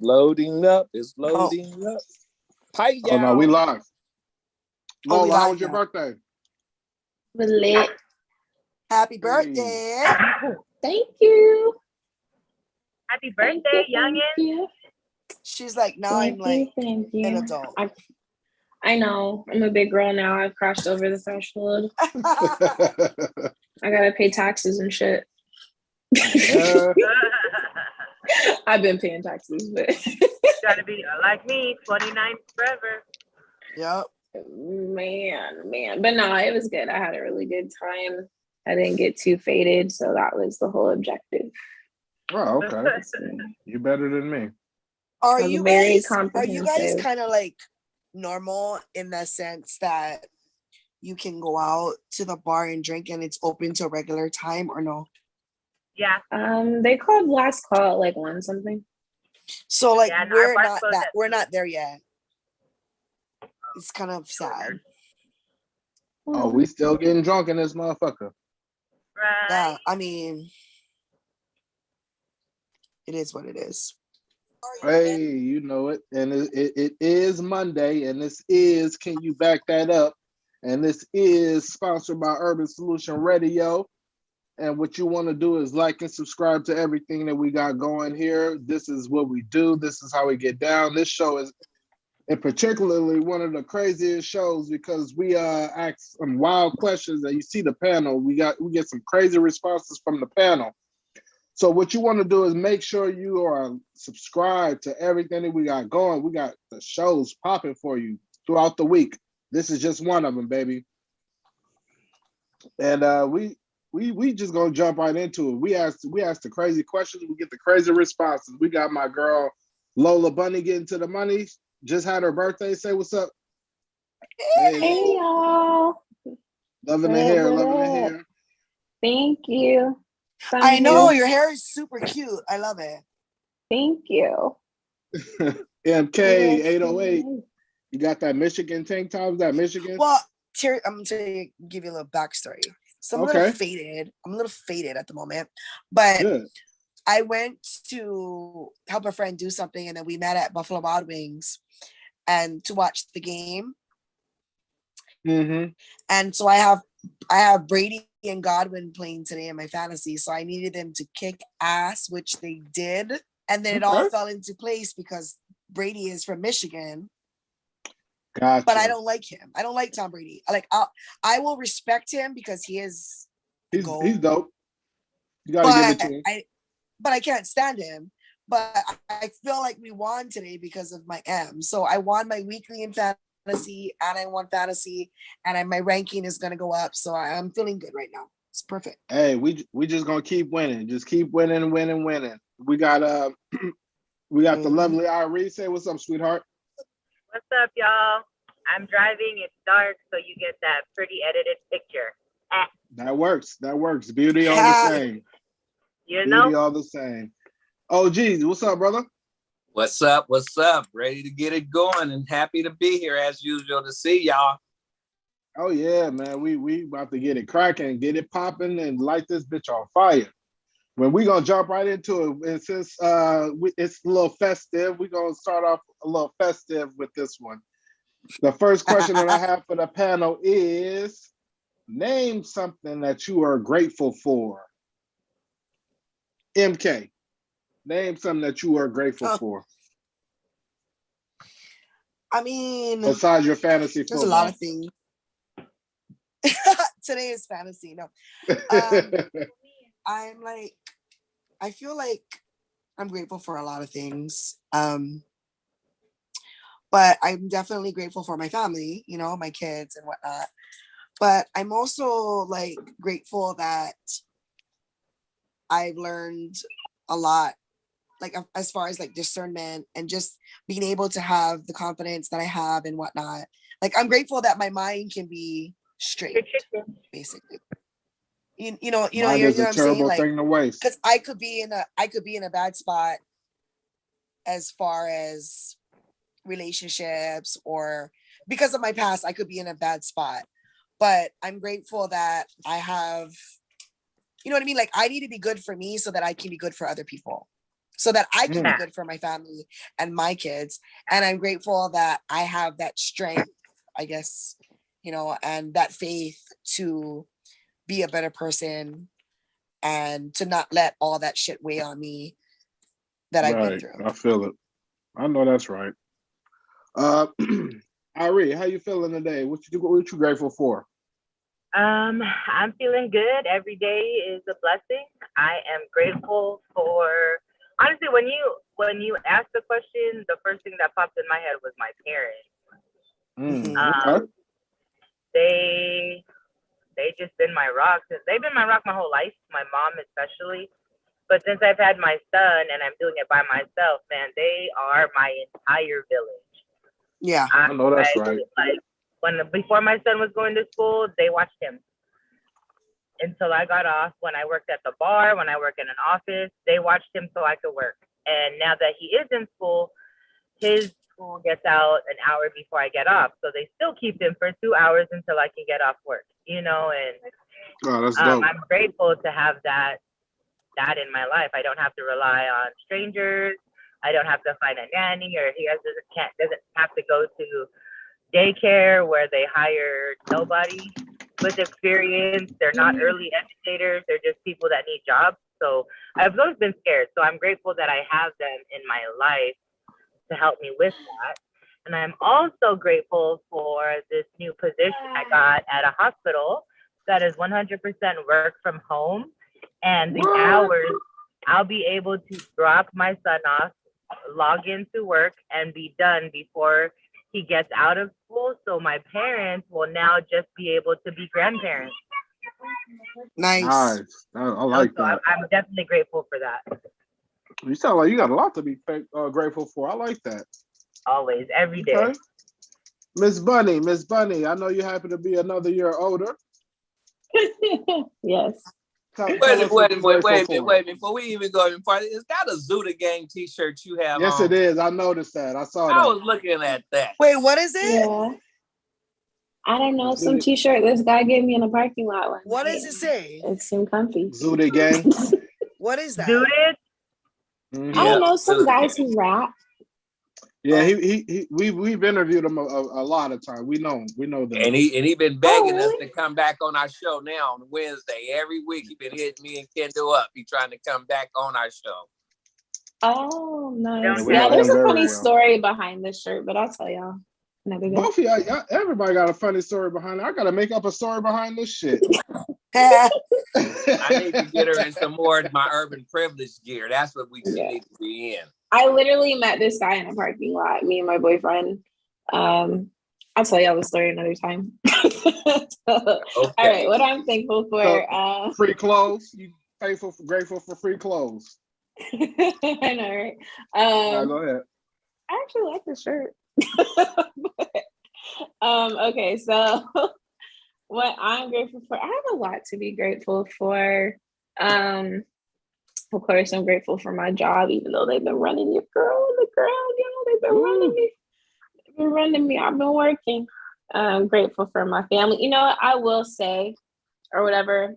Loading up. It's Oh, loading up. Pipe Oh no, we down. live. oh, we Lola, how live was your now. birthday? Was lit. Happy Hey. birthday. Thank you. Happy Thank birthday, you. Thank youngin. you. She's like, now I'm Thank like you. Thank you. an adult. I know. I'm a big girl now. I've crossed over the threshold. I gotta pay taxes and shit. Yeah. I've been paying taxes, but Trying to be like me, 29 forever. Yep. man. But no, it was good. I had a really good time. I didn't get too faded, so that was the whole objective. Oh, okay. You better than me. Are I'm you very guys comprehensive. kind of like normal in the sense that you can go out to the bar and drink and it's open to regular time or no? Yeah. They called last call at like 1 something. So like Yeah, no, our bar's closed at we're not there yet. It's kind of sad. Oh, we still getting drunk in this motherfucker. Right. Yeah, I mean, it is what it is. Hey, you know it. And it is Monday, and this is Can You Back That Up? And this is sponsored by Urban Solution Radio. And what you want to do is like and subscribe to everything that we got going here. This is what we do. This is how we get down. This show is in particularly one of the craziest shows because we ask some wild questions and you see the panel. We get some crazy responses from the panel. So what you want to do is make sure you are subscribed to everything that we got going. We got the shows popping for you throughout the week. This is just one of them, baby. And we just gonna jump right into it. We ask the crazy questions. We get the crazy responses. We got my girl Lola Bunny getting to the money. Just had her birthday. Say what's up. Hey y'all. Loving the hair. Loving the hair. Thank you. I know your hair is super cute. I love it. Thank you. MK 808. You got that Michigan tank top? Is that Michigan? Well, I'm gonna give you a little backstory. So I'm a little faded. I'm a little faded at the moment, but good. I went to help a friend do something, and then we met at Buffalo Wild Wings, and to watch the game. Mm-hmm. And so I have Brady and Godwin playing today in my fantasy, so I needed them to kick ass, which they did, and then it all fell into place because Brady is from Michigan. Gotcha. But I don't like him. I don't like Tom Brady. I will respect him because he's dope. You gotta give it to him. But I can't stand him. But I feel like we won today because of my M. So I won my weekly in fantasy, and I won fantasy, and my ranking is gonna go up. So I'm feeling good right now. It's perfect. Hey, we just gonna keep winning. Just keep winning. We got the lovely Irie. Say what's up, sweetheart. What's up, y'all? I'm driving. It's dark, so you get that pretty edited picture. That works. Beauty all the same. Beauty all the same. Oh, geez. What's up, brother? What's up? Ready to get it going and happy to be here as usual to see y'all. Oh, yeah, man. We about to get it cracking, get it popping, and light this bitch on fire. When we gonna jump right into it, and since it's a little festive, we're gonna start off a little festive with this one. The first question that I have for the panel is: name something that you are grateful for. MK, name something that you are grateful for. I mean, besides your fantasy football. There's a lot of things. Today is fantasy. No, I feel like I'm grateful for a lot of things. But I'm definitely grateful for my family, my kids and whatnot. But I'm also grateful that I've learned a lot, as far as discernment and just being able to have the confidence that I have and whatnot. I'm grateful that my mind can be straight, basically. You know what I'm saying? Thing to waste. Because I could be in a bad spot as far as relationships, or because of my past, I could be in a bad spot. But I'm grateful that I have, you know what I mean? I need to be good for me so that I can be good for other people. so that I can be Mm. good for my family and my kids. And I'm grateful that I have that strength, I guess, you know, and that faith to be a better person and to not let all that shit weigh on me that I've been Right. through. I feel it. I know that's right. Ari, how you feeling today? What you grateful for? I'm feeling good. Every day is a blessing. I am grateful for, honestly, when you asked the question, the first thing that popped in my head was my parents. Okay. They they just been my rock. They've been my rock my whole life, my mom especially. But since I've had my son and I'm doing it by myself, man, they are my entire village. Yeah. I know that's right. Like before my son was going to school, they watched him until I got off. When I worked at the bar, when I work in an office, they watched him so I could work. And now that he is in school, his school gets out an hour before I get off. So they still keep him for 2 hours until I can get off work, you know, and Oh, that's dope. I'm grateful to have that in my life. I don't have to rely on strangers. I don't have to find a nanny, or he doesn't have to go to daycare where they hire nobody with experience. They're not early educators. They're just people that need jobs. So I've always been scared. So I'm grateful that I have them in my life to help me with that. And I'm also grateful for this new position I got at a hospital that is 100% work from home. And the hours, I'll be able to drop my son off, log into work, and be done before he gets out of school. So my parents will now just be able to be grandparents. Nice. Nice. I like So that. I'm definitely grateful for that. You sound like you got a lot to be grateful for. I like that. Always, every day. Okay. Miss Bunny, I know you happen to be another year older. Yes. Wait a minute. Before we even go any farther, is that a Zuda Gang t-shirt you have Yes, on? it is. I noticed that. I saw that. I was looking at that. Wait, what is it? Yeah. I don't know, some t-shirt this guy gave me in the parking lot one What night. does it say? It seemed comfy. Zuda Gang. What is that? Zooted? Mm-hmm. I don't know, some guys who rap. Yeah, we've interviewed him a lot of times. We know them. And he been begging us really? to come back on our show now on Wednesday. Every week he been hitting me and Kendo up. He trying to come back on our show. Oh, nice. we Yeah, love there's him a very funny well. story behind this shirt, but I'll tell y'all another day. Both of y'all, everybody got a funny story behind it. I gotta make up a story behind this shit. I need to get her in some more of my urban privilege gear. That's what we need to be in. I literally met this guy in a parking lot, me and my boyfriend. I'll tell y'all the story another time. Okay. All right, what I'm thankful for. So, free clothes. You grateful for free clothes. I know, right? Go ahead. I actually like this shirt. Okay, so what I'm grateful for, I have a lot to be grateful for. Of course, I'm grateful for my job, even though they've been running your girl on the ground. You know, they've been running me. They've been running me. I've been working. I'm grateful for my family. You know what I will say, or whatever.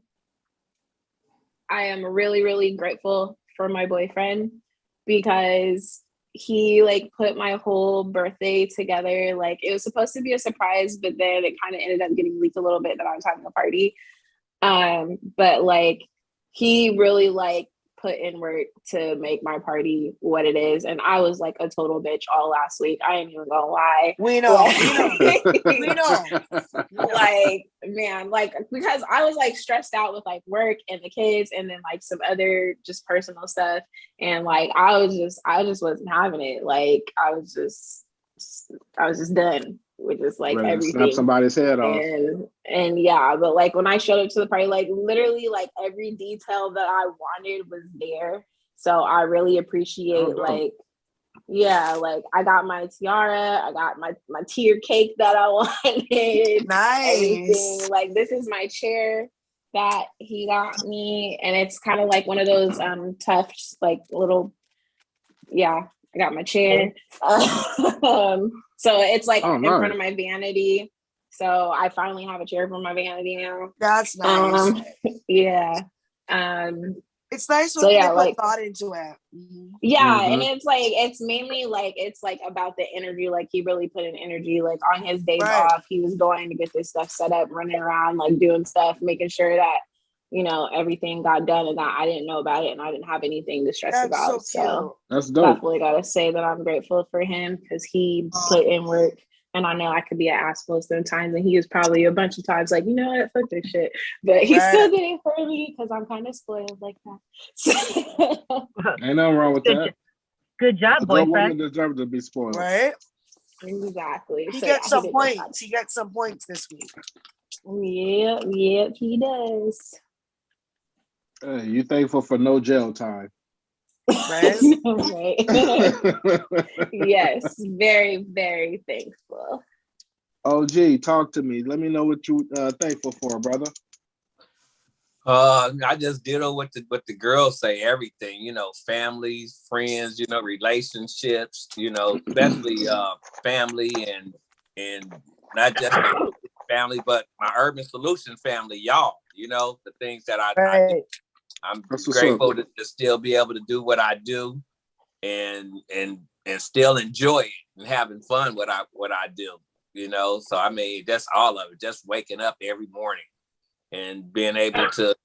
I am really, really grateful for my boyfriend because he like put my whole birthday together. Like it was supposed to be a surprise, but then it kind of ended up getting leaked a little bit that I was having a party. But like he really like put in work to make my party what it is. And I was like a total bitch all last week. I ain't even gonna lie. We know. Like, man, like, because I was like stressed out with like work and the kids and then like some other just personal stuff. And like, I just wasn't having it. Like, I was just done with just like ready everything. To snap somebody's head off. And yeah, but like when I showed up to the party, like literally like every detail that I wanted was there. So I really appreciate like, yeah, like I got my tiara, I got my tier cake that I wanted. Nice. Everything. Like this is my chair that he got me. And it's kind of like one of those tufts, like little, yeah, I got my chair. So it's like in front of my vanity. So I finally have a chair for my vanity now. That's nice. Yeah. It's nice So when yeah, they like put thought into it. yeah, and it's like it's mainly like it's like about the energy. Like he really put in energy. Like on his days Right. off, he was going to get this stuff set up, running around, like doing stuff, making sure that everything got done, and that I didn't know about it, and I didn't have anything to stress That's about. so So cute. That's dope. definitely gotta say that I'm grateful for him because he put in work. And I know I could be an asshole sometimes, and he was probably a bunch of times like, you know what, fuck this shit. But he still Right. didn't for me because I'm kind of spoiled like that. So, Ain't nothing wrong with that. Good job, A good boyfriend. woman deserves to be spoiled. Right? exactly. He So gets yeah, some he did good points. He gets some points this week. Yep, he does. Hey, you thankful for no jail time. Right? Right. Yes, very, very thankful. OG, talk to me. Let me know what you thankful for, brother. I just ditto what the girls say. Everything, families, friends, relationships, especially family and not just my family, but my Urban Solution family, y'all. The things that I do. Right. I'm That's what's grateful up. to still be able to do what I do, and still enjoy it and having fun what I do. So I mean, that's all of it. Just waking up every morning and being able to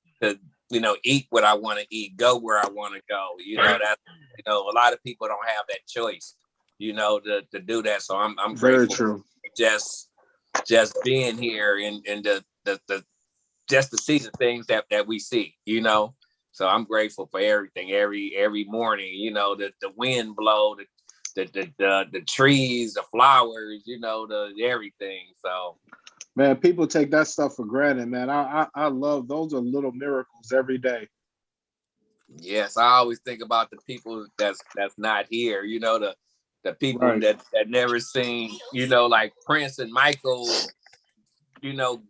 eat what I want to eat, go where I want to go. That's a lot of people don't have that choice, to do that. So I'm Very grateful true. just being here and the just to see the things that we see, So I'm grateful for everything, every morning, the wind blow, the trees, the flowers, the everything. So Man, people take that stuff for granted, man. I love those are little miracles every day. yes, I always think about the people that's not here, the people Right. that never seen, like Prince and Michael,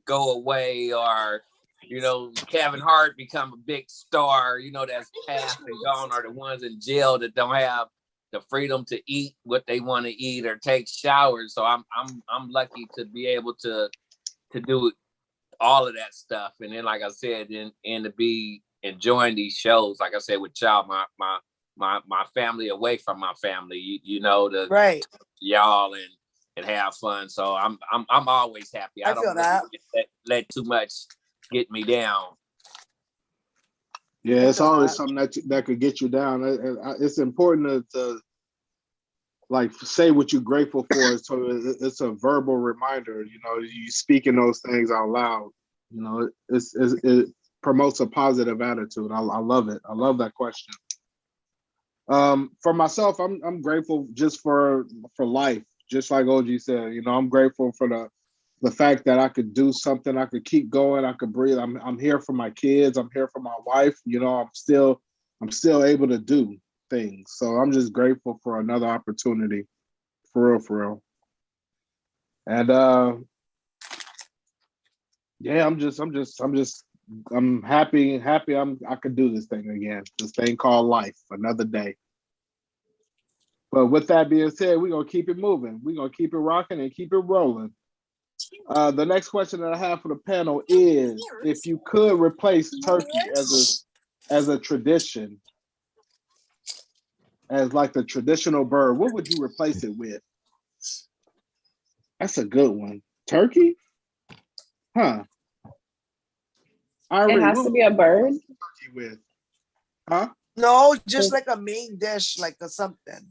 go away, or Kevin Hart become a big star, that's passed and gone, or the ones in jail that don't have the freedom to eat what they want to eat or take showers. So I'm lucky to be able to do all of that stuff, and then like I said, and to be enjoying these shows, like I said, with y'all, my family away from my family, the Right. y'all and have fun. So I'm always happy. I I don't feel that. let too much get me down. Yeah, I it's feel always that. something that could get you down. It's important to like say what you're grateful for. So it's a verbal reminder. You speaking those things out loud. It promotes a positive attitude. I love it. I love that question. For myself, I'm grateful just for life. Just like OG said, I'm grateful for the fact that I could do something, I could keep going, I could breathe. I'm here for my kids. I'm here for my wife. I'm still able to do things. So I'm just grateful for another opportunity, for real. And yeah, I'm happy. I could do this thing again. This thing called life, another day. But with that being said, we're gonna keep it moving. We're gonna keep it rocking and keep it rolling. The next question that I have for the panel is: if you could replace turkey as a tradition, as like the traditional bird, what would you replace it with? That's a good one. Turkey? Huh? It has to be a bird. Turkey with? Huh? No, just like a main dish, like a something.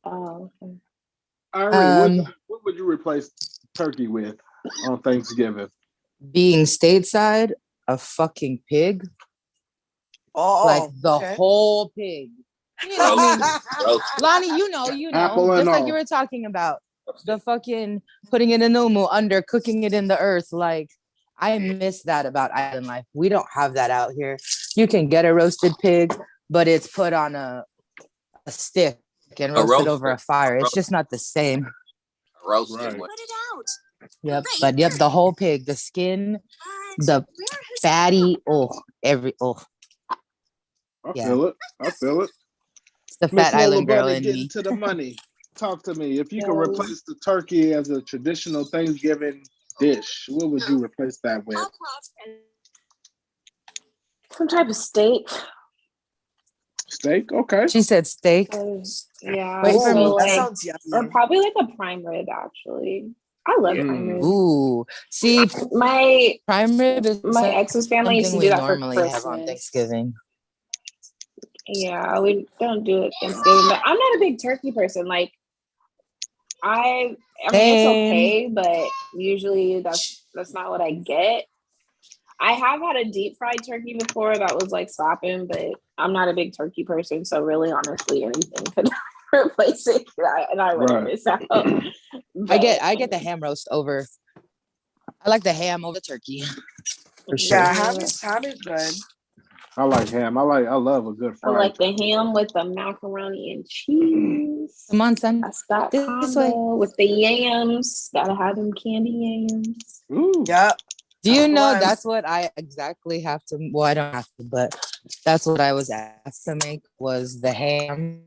Oh, okay. Irene, what would you replace turkey with on Thanksgiving? Being stateside, a fucking pig. Oh, Like the okay. whole pig. Lonnie, you know, Apple and just like all. you were talking about the fucking putting it in the umu under cooking it in the earth. Like, I miss that about island life. We don't have that out here. You can get a roasted pig, but it's put on a stick and roasted over a fire. It's just not the same. Roasted Right. one. Yep, but the whole pig, the skin, the fatty, I yeah. feel it. It's the Miss fat Lola island girl Bunny, in getting me. to the money. Talk to me. If you could replace the turkey as a traditional Thanksgiving dish, what would you replace that with? Some type of steak. Steak, okay. She said steak. Yeah. Wait for So me. That like, sounds or yummy. probably like a prime rib. Actually, I love Yeah. prime rib. Ooh, see, My prime rib is ex's family used something to do we that for normally have on Christmas. Thanksgiving. Yeah, we don't do it Thanksgiving, but I'm not a big turkey person. Like, I mean, it's Same. okay, but usually that's not what I get. I have had a deep fried turkey before that was like slapping, but I'm not a big turkey person, so really, honestly, anything could replace it, and I wouldn't Right. miss out. I get the ham roast over. I like the ham over the turkey for sure. Yeah, ham is good. I like ham. I love a good I fried like the turkey. ham with the macaroni and cheese. Come on, son. That's that This way. combo with the yams. Gotta have them candy yams. Ooh. Yep. Do you That's the know one. that's what I exactly have to? Well, I don't have to, but that's what I was asked to make was the ham,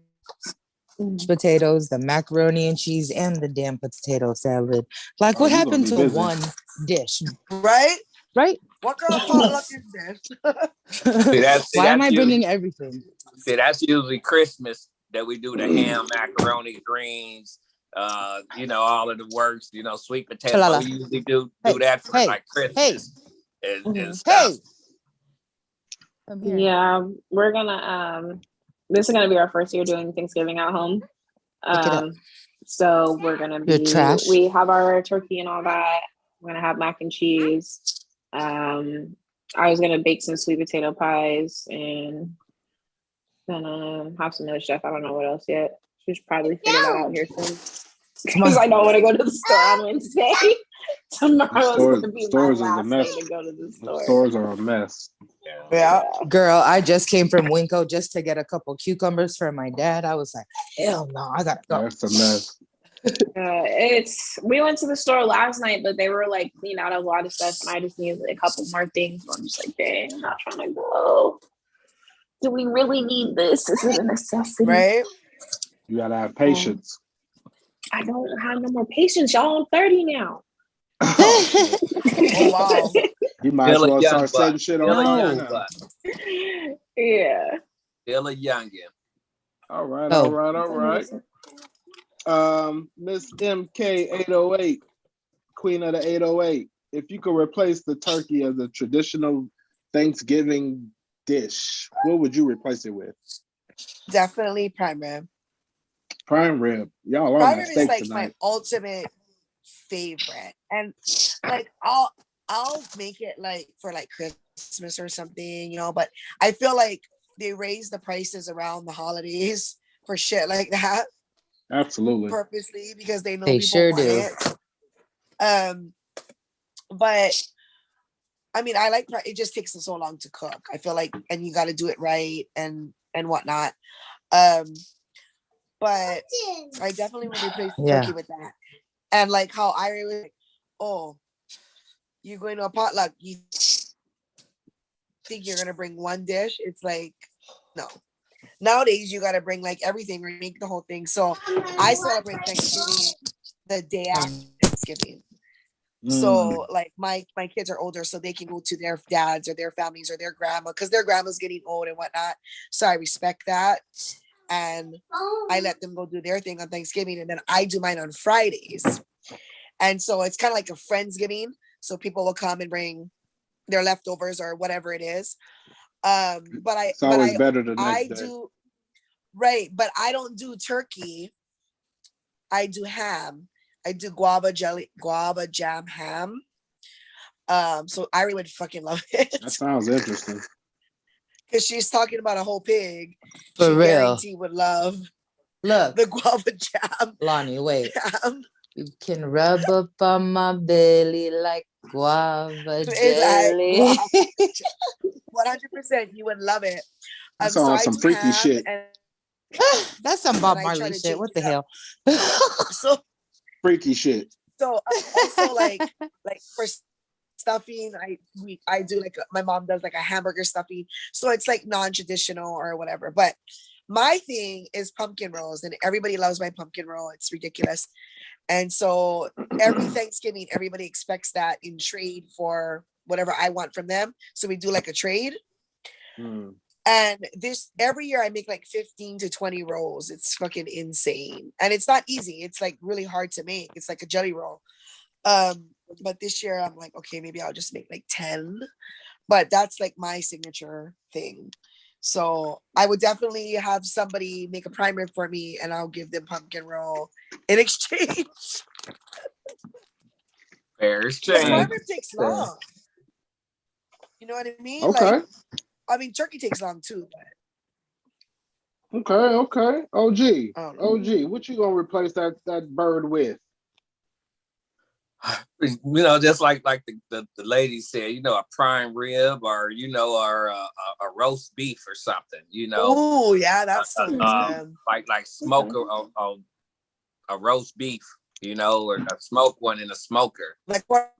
potatoes, the macaroni and cheese, and the damn potato salad. Like, Oh, what you gonna happened be to busy. one dish? Right? Right? What kind of potluck is this? See, that's Why am I usually, bringing everything? see, that's usually Christmas that we do the ham, macaroni, greens, all of the works, sweet potato. Shalala. But we usually do Hey, that for hey, like Christmas and stuff. Hey, come here. Yeah, we're gonna this is gonna be our first year doing Thanksgiving at home. Pick it up. So we're gonna Your trash. we have our turkey and all that. We're gonna have mac and cheese. I was gonna bake some sweet potato pies and gonna have some other stuff. I don't know what else yet. Should probably figure that out here soon. Because I don't want to go to the store on Wednesday. Tomorrow's gonna be my Stores is a last mess. day to go to the store. Stores are a mess. Yeah. Girl, I just came from Winco just to get a couple cucumbers for my dad. I was like, hell no, I gotta go. That's a mess. We went to the store last night, but they were like cleaning out a lot of stuff, and I just needed a couple more things. So I'm just like, dang, I'm not trying to go. Do we really need this? Is it a necessity? Right? You gotta have patience. I don't have no more patience, y'all. I'm 30 now. Oh wow. You might as Still a well young start buck. setting shit on Still a fire young now. buck. Yeah. Still a youngin. All right, Oh. all right. Miss MK808, Queen of the 808. If you could replace the turkey as a traditional Thanksgiving dish, what would you replace it with? Definitely prime rib. Prime rib. Y'all on Prime that rib is steak like tonight. my ultimate favorite. And like I'll make it like for like Christmas or something, but I feel like they raise the prices around the holidays for shit like that Absolutely. purposely because they know They people sure want do. it. But I mean, I like it just takes so long to cook. I feel like, and you got to do it right and whatnot. But I definitely would replace the turkey with that. And like how I was like, oh, you're going to a potluck, you think you're gonna bring one dish? It's like, no. Nowadays you gotta bring like everything or make the whole thing. So I celebrate Thanksgiving the day after Thanksgiving. So like my kids are older, so they can go to their dads or their families or their grandma because their grandma's getting old and whatnot. So I respect that. And I let them go do their thing on Thanksgiving, and then I do mine on Fridays. And so it's kind of like a Friendsgiving. So people will come and bring their leftovers or whatever it is. But it's always better the next day. Do right, but I don't do turkey. I do ham. I do guava jam ham. So Irie would fucking love it. That sounds interesting. Because she's talking about a whole pig. For she real. Guarantee would love Look, the guava jam. Lonnie, wait. Jam. You can rub up on my belly like guava jelly. Like 100%, you would love it. That So sounds I some do freaky ham shit. That's some Bob and I try Marley to shit. What the change hell? So Freaky shit. So also like for stuffing, I do like my mom does like a hamburger stuffing. So it's like non-traditional or whatever. But my thing is pumpkin rolls, and everybody loves my pumpkin roll. It's ridiculous. And so every Thanksgiving, everybody expects that in trade for whatever I want from them. So we do like a trade. And this every year I make like 15 to 20 rolls. It's fucking insane. And it's not easy. It's like really hard to make. It's like a jelly roll. But this year I'm like, okay, maybe I'll just make like 10. But that's like my signature thing. So I would definitely have somebody make a prime rib for me and I'll give them pumpkin roll in exchange. Fair Prime exchange. rib takes long. You know what I mean? Okay. Like, I mean, turkey takes long too, but Okay. OG. um, OG, what you gonna replace that bird with? You know, just like the lady said, you know, a prime rib or or a roast beef or something. oh yeah, that sounds good. Like smoke a roast beef, or a smoked one in a smoker. Like what?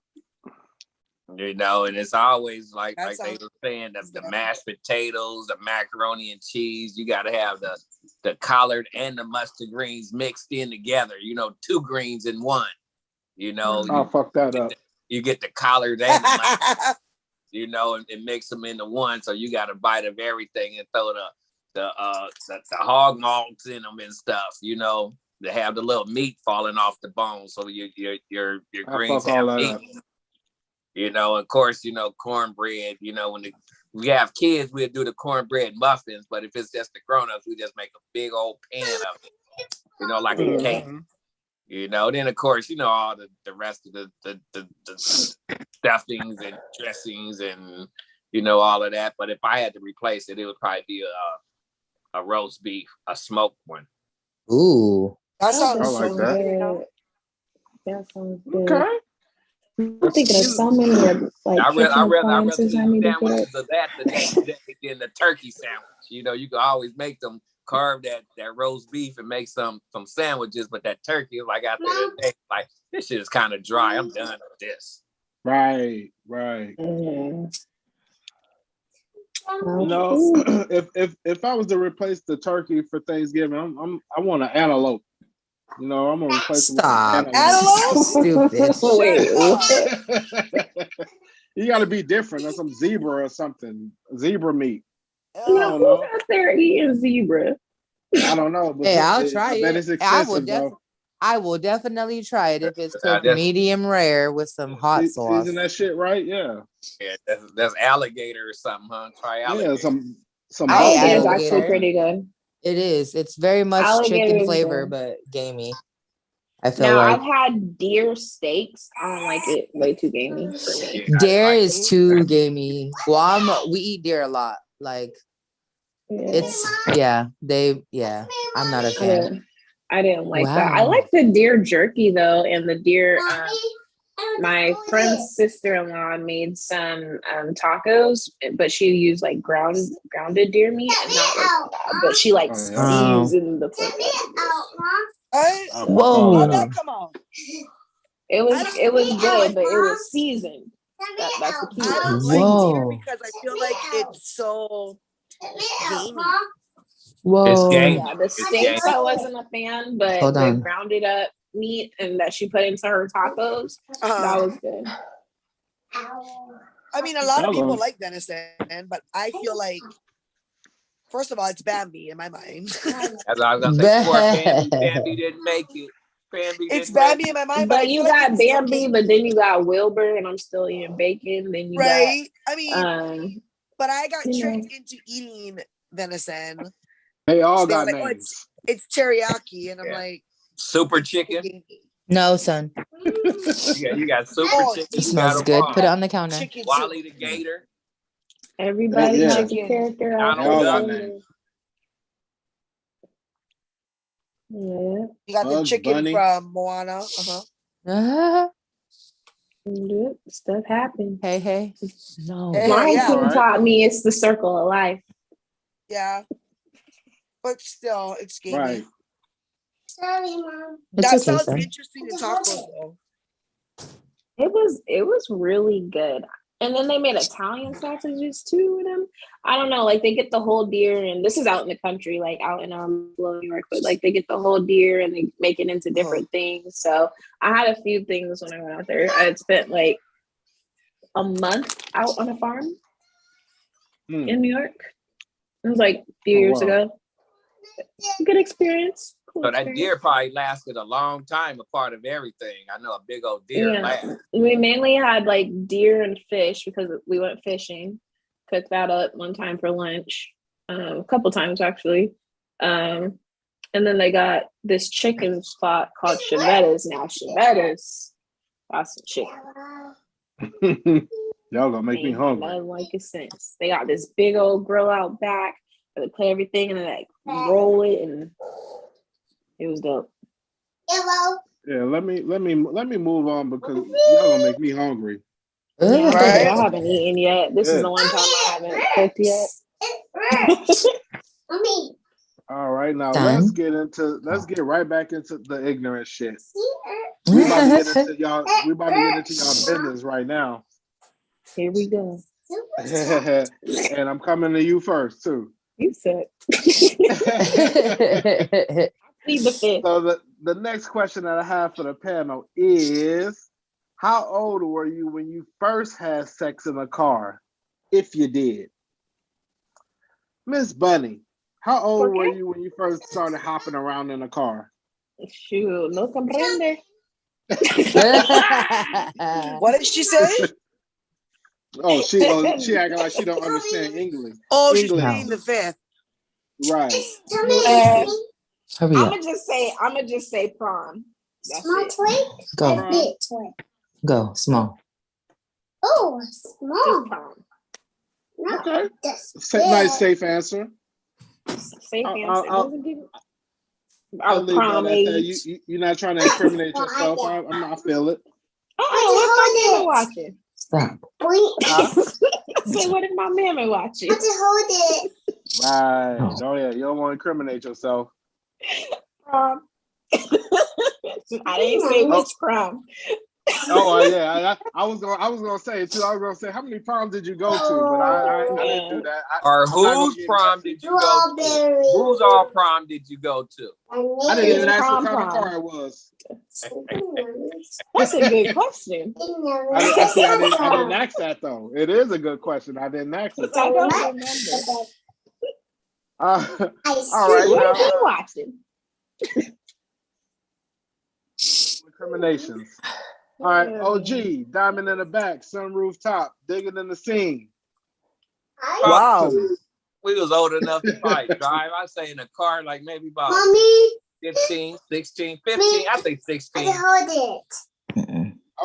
And it's always like That they sounds were saying, the good. mashed potatoes, the macaroni and cheese. You got to have the collard and the mustard greens mixed in together. Two greens in one. I'll fuck that up. You get the collard and the mustard, and mix them into one. So you got a bite of everything and throw the hog malts in them and stuff. To have the little meat falling off the bone, so your greens have meat. Of course, cornbread. When we have kids, we'll do the cornbread muffins. But if it's just the grown-ups, we just make a big old pan of it, like a cake. Then of course, all the rest of the stuffings and dressings and all of that. But if I had to replace it, it would probably be a roast beef, a smoked one. Ooh, That sounds I like so that. good. That sounds good. Okay. I'm thinking of so many like I kitchen rather appliances I need to put up. sandwiches of that the next day than the turkey sandwich. You can always make them, carve that roast beef and make some sandwiches, but that turkey, like after the day, like this shit is kind of dry. I'm done with this. Right. Mm. If I was to replace the turkey for Thanksgiving, I want an antelope. I'm gonna replace it with stop. an Antelope? Stupid. Wait, what? antelope. You got to be different. Or some zebra or something. Zebra meat. Oh, don't know. Who's out there eating zebra? I don't know. But Hey, I'll try I bet it. it's expensive, though. I will definitely try it if it's cooked medium rare with some hot sauce. Season that shit right, yeah. Yeah, that's alligator or something, huh? Try alligator. Yeah, some Alligator is buffalo actually sauce. pretty good. It is. It's very much Alligator chicken is flavor, good. but gamey. I feel Now like I've had deer steaks. I don't like it. Way too gamey for me. Yeah, deer like is too gamey. Guam, we eat deer a lot. Like Yeah. I'm not a fan. I didn't like that. I like the deer jerky though, and the deer. My friend's sister-in-law made some tacos, but she used like grounded deer meat and not like that. But she like seasoned the fuck out. Whoa. How'd that come out? It was good, but it was seasoned. That's the key. I don't like deer because I feel like it's so gamey. Whoa. It's gamey. Yeah, the steaks I wasn't a fan, but the grounded up meat and that she put into her tacos, that was good. I mean, a lot of people like venison, but I feel like, first of all, it's Bambi in my mind. As I was gonna say, poor Bambi didn't make it. It's Bambi in my mind, but you got Bambi, but then you got Wilbur, and I'm still eating bacon. Then you got, I mean, but I got tricked into eating venison. They all got names. It's teriyaki, and I'm like, super chicken. No, son. You got super chicken. It smells good. Put it on the counter. Wally the gator. Everybody has a character out there. Yeah. You got the chicken from Moana. Stuff happens. Hey. No. Lion King taught me it's the circle of life. Yeah. But still, it's gamey. Right. Sorry, Mom. That sounds interesting in tacos, though. It was really good. And then they made Italian sausages too with them. I don't know, like they get the whole deer, and this is out in the country, like out in New York, but like they get the whole deer and they make it into different things. So I had a few things when I went out there. I had spent like a month out on a farm in New York. It was like a few Oh, years wow. ago. Good experience. Cool So that experience. deer probably lasted a long time, a part of everything. I know a big old deer Yeah. lasts. We mainly had like deer and fish because we went fishing. Cooked that up one time for lunch, a couple times actually. And then they got this chicken spot called Chevettas. Now Chevettas, that's some chicken. Y'all gonna make me Ain't got hungry. nothing like it since. They got this big old grill out back where they put everything and then like roll it, and it was dope. Yeah, let me move on because y'all gonna make me hungry. Yeah, I told you Right. I haven't eaten yet. This is the one time I haven't cooked yet. All right, now Done. let's get right back into the ignorant shit. We about to get into y'all business right now. Here we go. And I'm coming to you first too. You said. Plead the fifth. So the next question that I have for the panel is, how old were you when you first had sex in a car, if you did? Miss Bunny, how old were you when you first started hopping around in a car? Shoot, no comprende. What did she say? Oh, she acting like she don't understand English. Oh, she's English. playing the fifth. Right. Hurry up. I'ma just say prom. That's it. Go. Go. Small. Just prom. Okay. Nice safe answer. Safe answer. I'll Doesn't give leave that prom at age. that. You're not trying to incriminate yourself. I feel it. What if my man watching? Stop. Say, what if my man watching? Right. Oh. Oh yeah. You don't want to incriminate yourself. Prom. I didn't say which prom. Oh yeah. I was gonna say it too. I was gonna say, how many proms did you go to? But I didn't do that. Or whose prom did you go to? Whose all prom did you go to? I didn't even ask what kind of Prom. car it was. That's a good question. I didn't ask that though. It is a good question. I didn't ask it. I don't remember. All What right. if you watching? Incriminations. All right. OG, diamond in the back, sunroof top, digging in the scene. Wow. We was old enough to fight, drive. I say in a car, like maybe about 15, 16, 15. I think 16.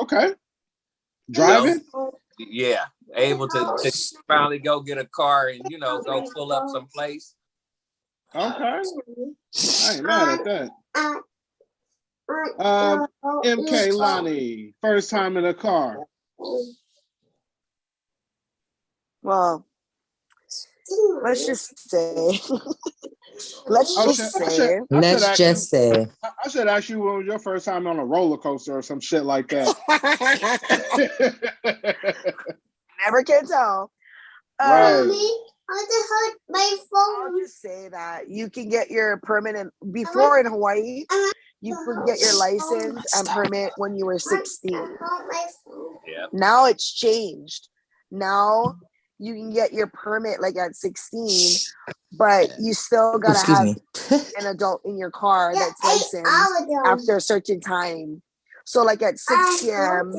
Okay. Driving? Yeah. Able to finally go get a car and, go pull up someplace. Okay. I ain't mad at that. MK Lonnie, first time in a car. Well, let's just say. I should ask you when was your first time on a roller coaster or some shit like that. Never can tell. Right. I'll just say that you can get your permanent before in Hawaii. You could get your license and permit when you were 16. Yeah. Now it's changed. Now you can get your permit like at 16, but you still gotta have an adult in your car that's licensed after a certain time. So like at 6 p.m.,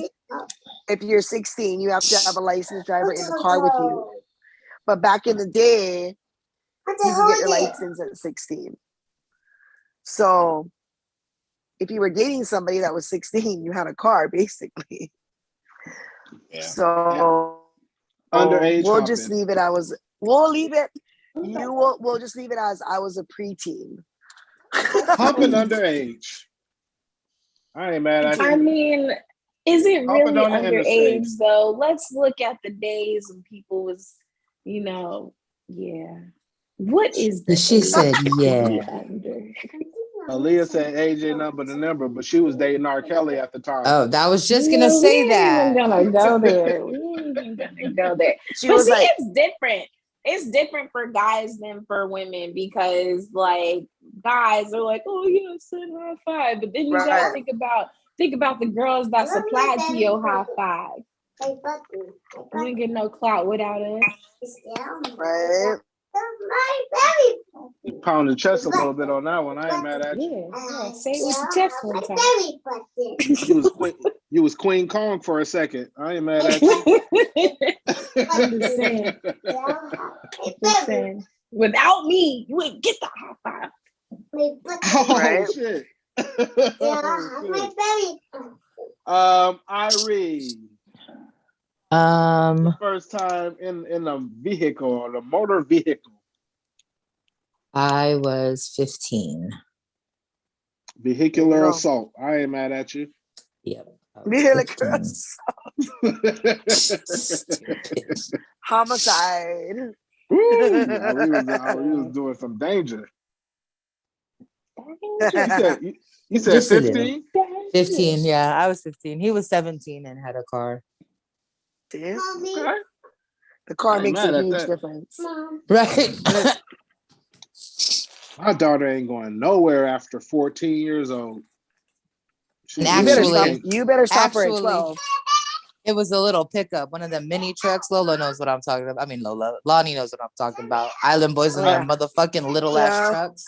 if you're 16, you have to have a licensed driver in the car with you. But back in the day, you could get your license at 16. So if you were dating somebody that was 16, you had a car basically. Yeah. So Underage we'll hopping. just leave it. We'll just leave it as I was a preteen. Hopping underage. I ain't mad at you. I mean, is it Hopping really on the underage interstate. though? Let's look at the days when people was, What is the She age said, to be yeah. under? Aaliyah said age ain't number the number, but she was dating R. Kelly at the time. Oh, that was just gonna say that. We ain't even gonna go there. We ain't even gonna go there. She But was see, like, it's different. It's different for guys than for women because, like, guys are like, "Oh yeah, send high five," but then you gotta Right. think about the girls that supplied to your high five. You ain't get no clout without us. right? You pound the chest a little bit on that one. I ain't mad at you. Yeah. Say it with your chest one time. You was Queen Kong for a second. I ain't mad at you. I'm just saying. Just saying. Without me, you wouldn't get the high five. Oh Right. shit. Irene. The first time in a vehicle or the motor vehicle. I was 15. Vehicular assault. I ain't mad at you. Yep. Vehicular homicide. We was doing some danger. You said Just a 15? 15, yeah. I was 15. He was 17 and had a car. Damn. Okay. The car I ain't makes mad a at huge that. difference. Right. My daughter ain't going nowhere after 14 years old. And You better stop her at 12. It was a little pickup, one of the mini trucks. Lola knows what I'm talking about. I mean, Lonnie knows what I'm talking about. Island Boys and their motherfucking little ass trucks.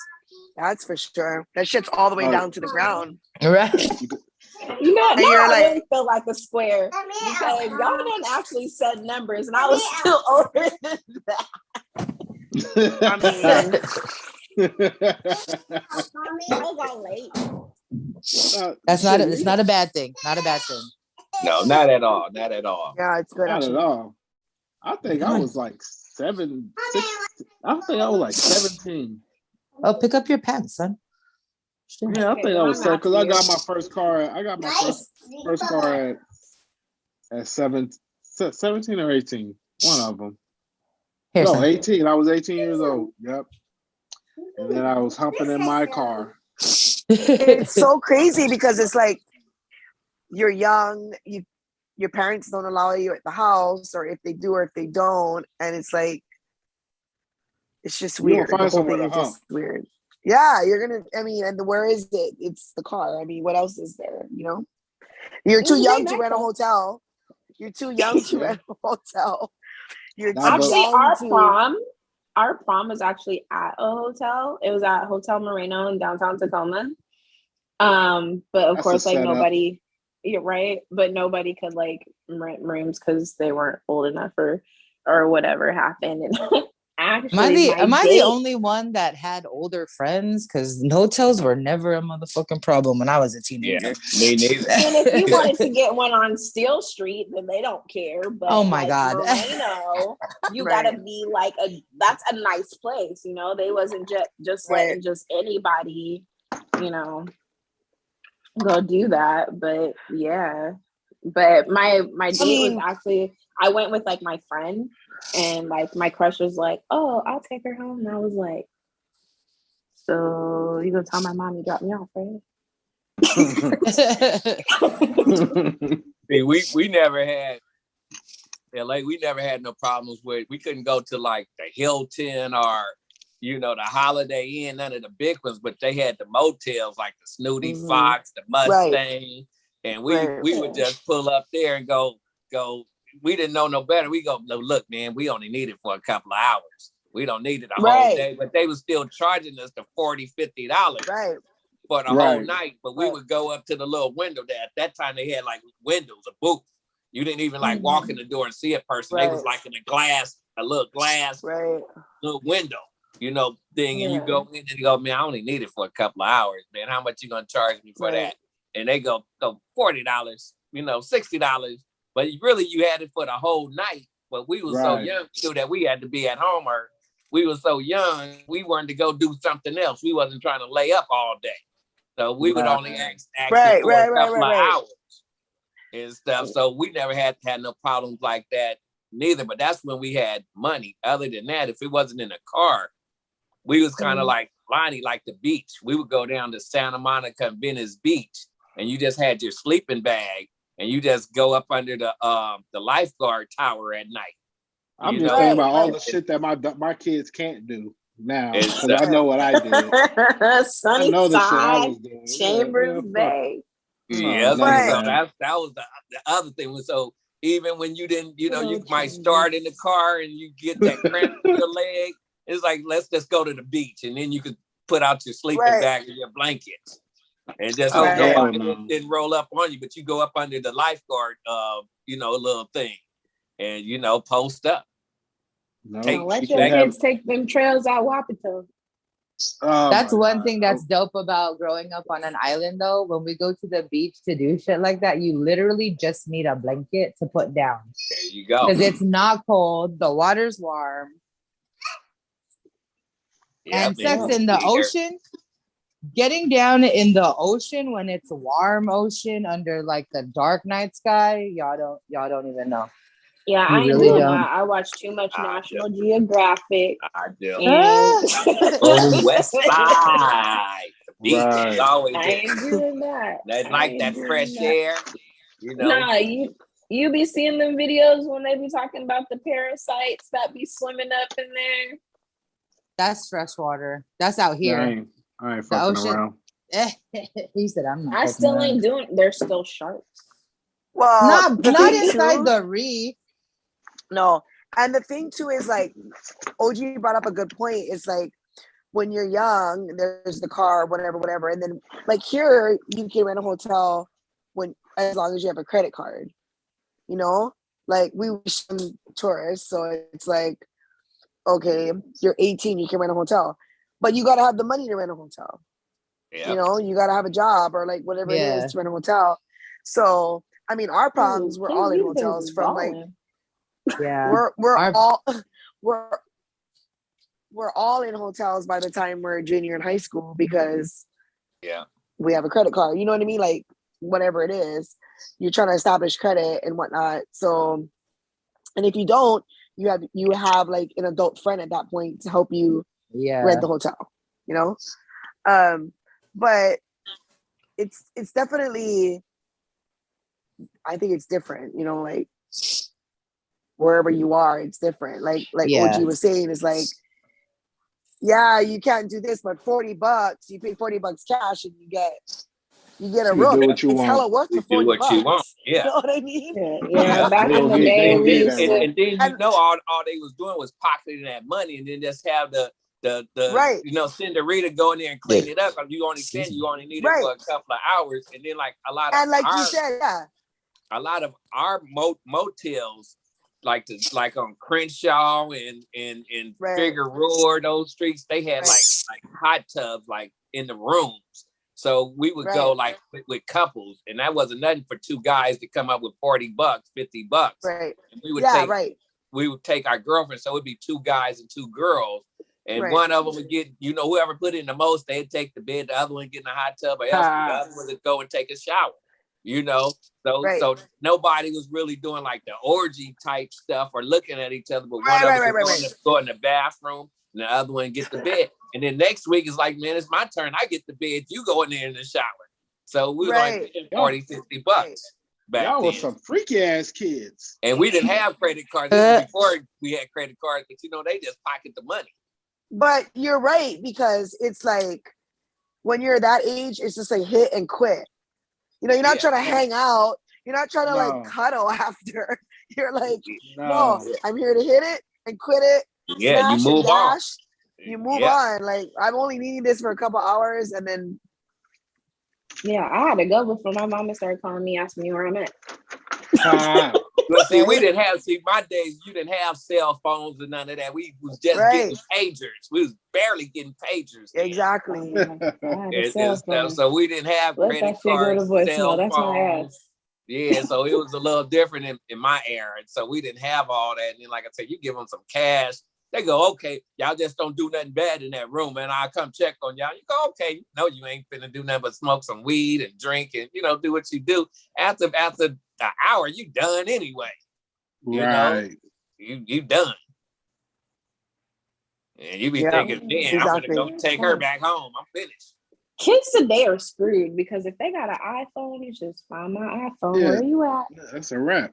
That's for sure. That shit's all the way down to the ground. Right. You know, And now you're I like- really feel like a square because y'all didn't actually said numbers, and I was still older than that. I mean, I was all late. It's not a bad thing. Not a bad thing. No, not at all. Not at all. yeah, it's good. Not Actually. at all. I think I was like 7, 6. I think I was like 17. Oh, pick up your pants, son. Yeah, I think I was 7 because I got my first car. I got my first car at 17 or 18. One of them. Here, No, son. 18. I was 18 years old. Yep. And then I was humping in my car. It's so crazy because it's like you're young, your parents don't allow you at the house, or if they do or if they don't, and it's like it's just weird. You'll find The whole somewhere thing to is just weird. Yeah, you're gonna. I mean, and where is it? It's the car. I mean, what else is there? You know, you're too young to rent a hotel. You're too young to rent a hotel. You're too Actually, young our prom was actually at a hotel. It was at Hotel Moreno in downtown Tacoma. But of course, like nobody, you're right, but nobody could like rent rooms because they weren't old enough or whatever happened. And actually, am I the only one that had older friends? Because hotels were never a motherfucking problem when I was a teenager. Yeah, me neither. And if you wanted to get one on Steel Street, then they don't care. But oh my God, Moreno, you gotta be like that's a nice place, you know. They wasn't just letting just anybody, you know, go do that. But yeah, but my date was actually I went with like my friend. And like my crush was like, "Oh, I'll take her home." And I was like, "So you gonna tell my mom you dropped me off, right?" See, we never had LA. We never had no problems with. We couldn't go to like the Hilton or the Holiday Inn, none of the big ones. But they had the motels like the Snooty Fox, the Mustang, and we would just pull up there and go. We didn't know no better. We go, look, man, we only need it for a couple of hours. We don't need it a whole day. But they were still charging us the $40, $50 for the whole night. But we would go up to the little window there. At that time, they had like windows, a booth. You didn't even like walk in the door and see a person. They was like in a little glass little window, thing. And you go in and you go, man, I only need it for a couple of hours, man. How much you gonna charge me for that? And they go $40, $60. But really, you had it for the whole night. But we were so young, we knew that we had to be at home, or we were so young, we wanted to go do something else. We wasn't trying to lay up all day. So we would only ask for a couple of hours and stuff. So we never had no problems like that neither. But that's when we had money. Other than that, if it wasn't in a car, we was kind of like Lonnie, like the beach. We would go down to Santa Monica and Venice Beach, and you just had your sleeping bag. And you just go up under the lifeguard tower at night. I'm just thinking about all the shit that my kids can't do now, because I know what I did. Sunny Side, Chambers Bay. Yeah, that was the other thing. So even when you didn't, you might start in the car and you get that cramp in your leg, It's like, let's just go to the beach, and then you could put out your sleeping Right. bag and your blankets, and just Right. go Hell up, and no. it didn't roll up on you, but you go up under the lifeguard, little thing, and post up. No. Take- Let you your can have- kids take them trails out Wapato. Oh That's my one God. thing that's dope about growing up on an island, though. When we go to the beach to do shit like that, you literally just need a blanket to put down There you go. because it's not cold, the water's warm, and sex in the ocean. Getting down in the ocean when it's a warm ocean under like the dark night sky, y'all don't even know. Yeah, You I ain't really doing don't. that. I watch too much I National Geographic. I do. And Oh, West Side. The beach Right. is always I there. ain't doing that. That's I like ain't that doing fresh that. air. Nah, you be seeing them videos when they be talking about the parasites that be swimming up in there. That's fresh water. That's out Yeah, here. I ain't fucking ocean- around. He said, "I'm not." I fucking still around." ain't doing. There's still sharks. Well, Not the not thing inside too- the reef. No. And the thing too is like OG brought up a good point. It's like when you're young, there's the car, whatever. And then like here you can rent a hotel as long as you have a credit card. Like we were some tourists, so it's like, okay, you're 18, you can rent a hotel. But you gotta have the money to rent a hotel. Yeah. You gotta have a job or like whatever it Yeah. is to rent a hotel. So I mean our problems were Ooh, all in you've been hotels from like balling. Yeah. we're all in hotels by the time we're junior in high school because Yeah. we have a credit card. You know what I mean? Like whatever it is, you're trying to establish credit and whatnot. So, and if you don't, you have like an adult friend at that point to help you rent the hotel. But it's definitely, I think it's different. Like wherever you are, it's different. Like Yeah. OG was saying, is like, yeah, you can't do this, but $40, you pay $40 cash and you get a You can room. do what you It's want. hella worth You the $40. do what you want. You Yeah. know what I mean? Yeah, back We'll in the get- day, we'll we get used that to. And then And- all they was doing was pocketing that money, and then just have the Right. send Rita go in there and clean it up. You only need it for a couple of hours, and then like a lot of And like you said, yeah. a lot of our motels, like on Crenshaw and Right. Figueroa, those streets, they had like hot tubs like in the rooms. So we would go like with couples, and that wasn't nothing for two guys to come up with $40, $50. Right. And we would take our girlfriends, so it'd be two guys and two girls. And one of them would get, whoever put in the most, they'd take the bed, the other one get in the hot tub, or else the other one would go and take a shower. So nobody was really doing like the orgy type stuff or looking at each other, but one of them would go in the bathroom and the other one get the bed. And then next week it's like, man, it's my turn. I get the bed. You go in there in the shower. So we were like $40, $50 back Y'all then. were some freaky ass kids. And we didn't have credit cards. This was before we had credit cards, but they just pocket the money. But you're right, because it's like when you're that age, it's just like hit and quit. You're not trying to hang out. You're not trying to like cuddle after. You're like, no, I'm here to hit it and quit it. Yeah, you move on. You move on. Like, I'm only needing this for a couple hours, and then. Yeah, I had to go before my mama started calling me, asking me where I'm at. But see, my days, you didn't have cell phones and none of that. We was just getting pagers. We was barely getting pagers. Exactly. So we didn't have credit cards, cell phones. Yeah, so it was a little different in my era. And so we didn't have all that. And then, like I said, you give them some cash. They go, okay, y'all just don't do nothing bad in that room, and I'll come check on y'all. You go, okay, no, you ain't finna do nothing but smoke some weed and drink and, do what you do. After the hour, you done anyway. You done. And you be thinking, man, I'm gonna go take her back home. I'm finished. Kids today are screwed because if they got an iPhone, you just find my iPhone. Where are you at? That's a wrap.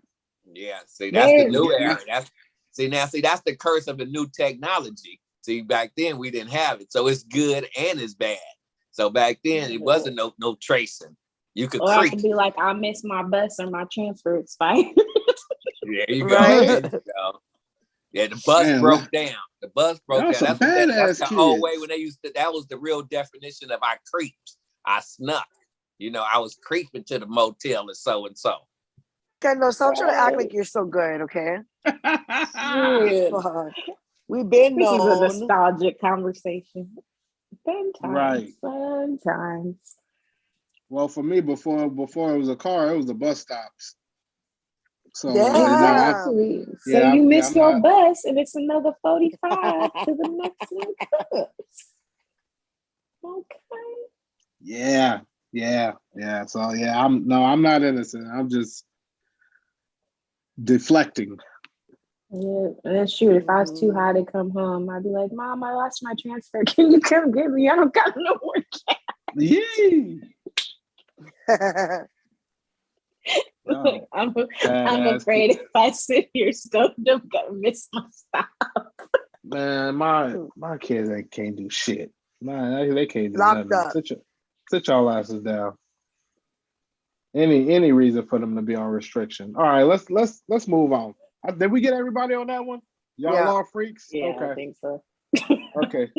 Yeah, see, that's the new era. That's the curse of the new technology. See, back then we didn't have it, so it's good and it's bad. So back then it wasn't no tracing. You could I could be like, I missed my bus or my transfer expired. There you go. There you go. Yeah, the bus Man, broke down. The bus broke Y'all down. some That's badass the old way kids. when they used to. That was the real definition of I creeped. I snuck. I was creeping to the motel and so. Kendall, stop trying to act Right. like you're so good, okay? Shit. Fuck. We've been This is a known. nostalgic conversation. Fun times. Right. Fun times. Well, for me, before it was a car, it was the bus stops. So Yeah. Exactly. So yeah, you I'm miss your not- bus, and it's another 45 to the next bus. Okay. yeah. So yeah, I'm not innocent. I'm just deflecting. Yeah, and shoot, if I was too high to come home, I'd be like, Mom, I lost my transfer. Can you come get me? I don't got no more cash. Yee. Like, I'm Badass afraid kids. if I sit here stoned, I'm gonna miss my stop. Man, my kids can't do shit. Man, they can't do Locked nothing. up. Sit y'all asses down. Any reason for them to be on restriction. All right, let's move on. Did we get everybody on that one? Y'all Yeah. all freaks? Yeah, I Okay. think so. Okay.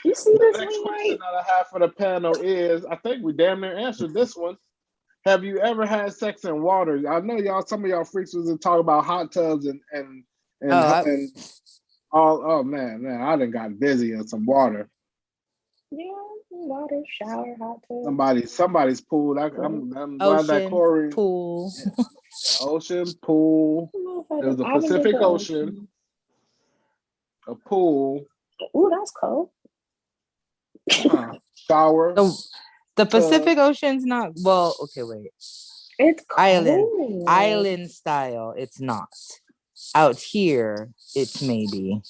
You see The this next one, question right? that I have for the panel is, I think we damn near answered this one. Have you ever had sex in water? I know some of y'all freaks was talking about hot tubs and oh man, I done got busy in some water. Yeah, water, shower, hot tub. Somebody's pool. I'm glad that Ocean, Corey pool. ocean pool. There was the Pacific Ocean, a pool, Ooh, that's cold. shower. The Pacific Ocean's not well. Okay, wait. It's Island cold. style. It's not. Out here, it's maybe.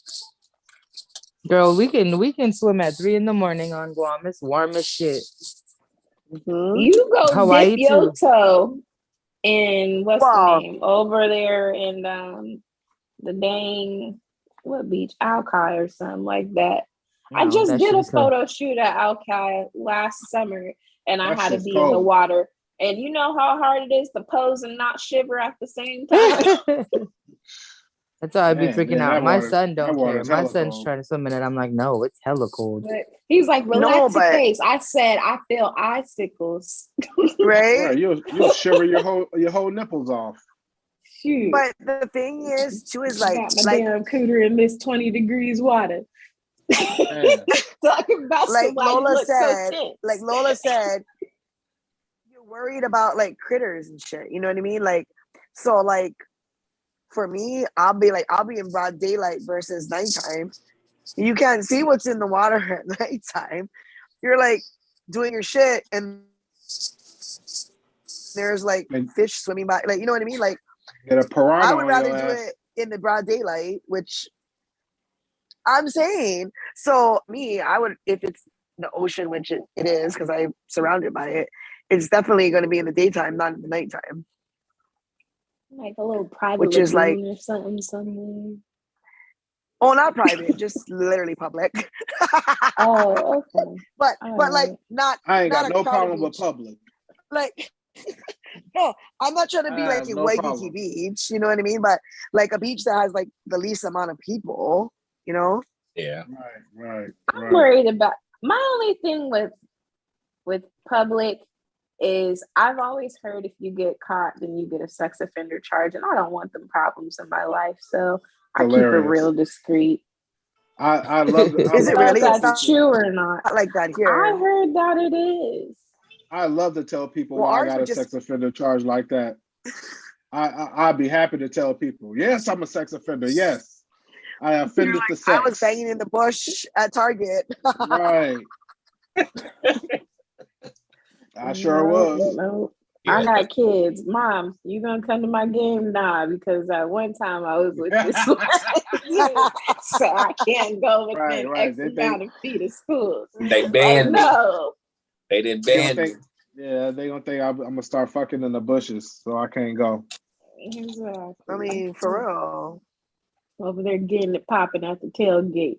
Girl, we can swim at 3 a.m. on Guam. It's warm as shit. Mhm. You go Hawaii dip your too. toe in what's Wow. the name over there in the dang what beach, Alki or something like that. I No, just that did shit a is cold. photo shoot at Alki last summer, and I That had to shit's be in the cold. water. And you know how hard it is to pose and not shiver at the same time. That's how I'd be Man, freaking yeah, out. My son don't care. water's My hella son's cold. trying to swim in it. I'm like, no, it's hella cold. But he's like, No, relax your but- face. I said, I feel icicles. Right? Right, you'll shiver your whole nipples off. Shoot. But the thing is, too, is like, Got my damn cooter in this 20 degrees water. Man. Talking about like why you Lola look said, so tense. you're worried about like critters and shit. You know what I mean? Like, so like for me, I'll be in broad daylight versus nighttime. You can't see what's in the water at nighttime. You're like doing your shit and there's like fish swimming by, like, you know what I mean? Like, Get a piranha I would on rather your do ass. it in the broad daylight, which I'm saying. So me, I would, if it's the ocean, which it is, because I'm surrounded by it, it's definitely going to be in the daytime, not in the nighttime. Like a little private Which is like, or something somewhere. oh, not private, just literally public. Oh, okay. But All like right. not. I ain't not got a no crowded problem with beach. public. Like, no, I'm not trying to be I like have in no Waikiki problem. Beach, you know what I mean? But like a beach that has like the least amount of people, you know? Yeah. Right. I'm worried about my only thing with public is I've always heard if you get caught, then you get a sex offender charge, and I don't want them problems in my life, so I keep it real discreet. I love it. Is it really? If that's true or not? Not like that here. I heard that it is. I love to tell people Well, why I ours got would a just- sex offender charge like that. I'd be happy to tell people, yes, I'm a sex offender. Yes, I offended the sex. I was banging in the bush at Target. Right. I sure was. No. Yeah. I got kids. Mom, you gonna come to my game? Nah, because at one time I was with this one. So I can't go within X amount of feet of school. They banned me. No. They didn't They ban gonna me. think, they gonna think I'm gonna start fucking in the bushes, so I can't go. Exactly. I mean, for real. Over there getting it popping at the tailgate.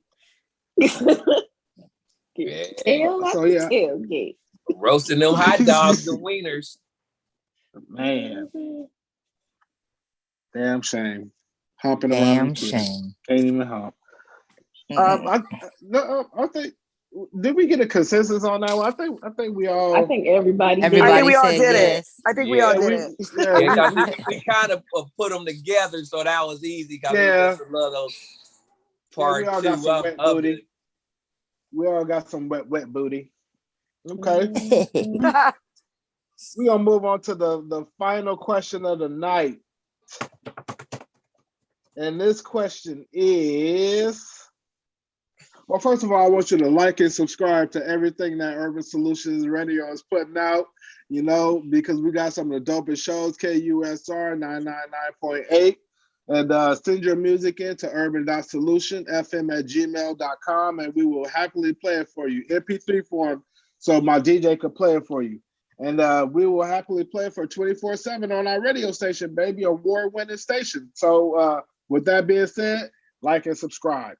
Yeah. Tail at So, the yeah. tailgate. Roasting them hot dogs and wieners. Man. Damn shame. Humping around Damn the kids. shame. Can't even hump. Mm. I think. Did we get a consensus on that one? I think we all. I think everybody did. I think Everybody we all said did it. yes. I think we all Yeah. did we, it. yeah, Yeah, because we, we kind of put them together, so that was easy. Because Yeah. we just love those yeah, we part all got two some of, wet of booty. it. We all got some wet booty. Okay. Mhm. We're gonna move on to the final question of the night. And this question is, well, first of all, I want you to like and subscribe to everything that Urban Solutions Radio is putting out, because we got some of the dopest shows, KUSR 999.8. And send your music in to urban.solutionfm@gmail.com, and we will happily play it for you. MP3 form, so my DJ could play it for you. And we will happily play it for 24/7 on our radio station, baby, award-winning station. So with that being said, like and subscribe.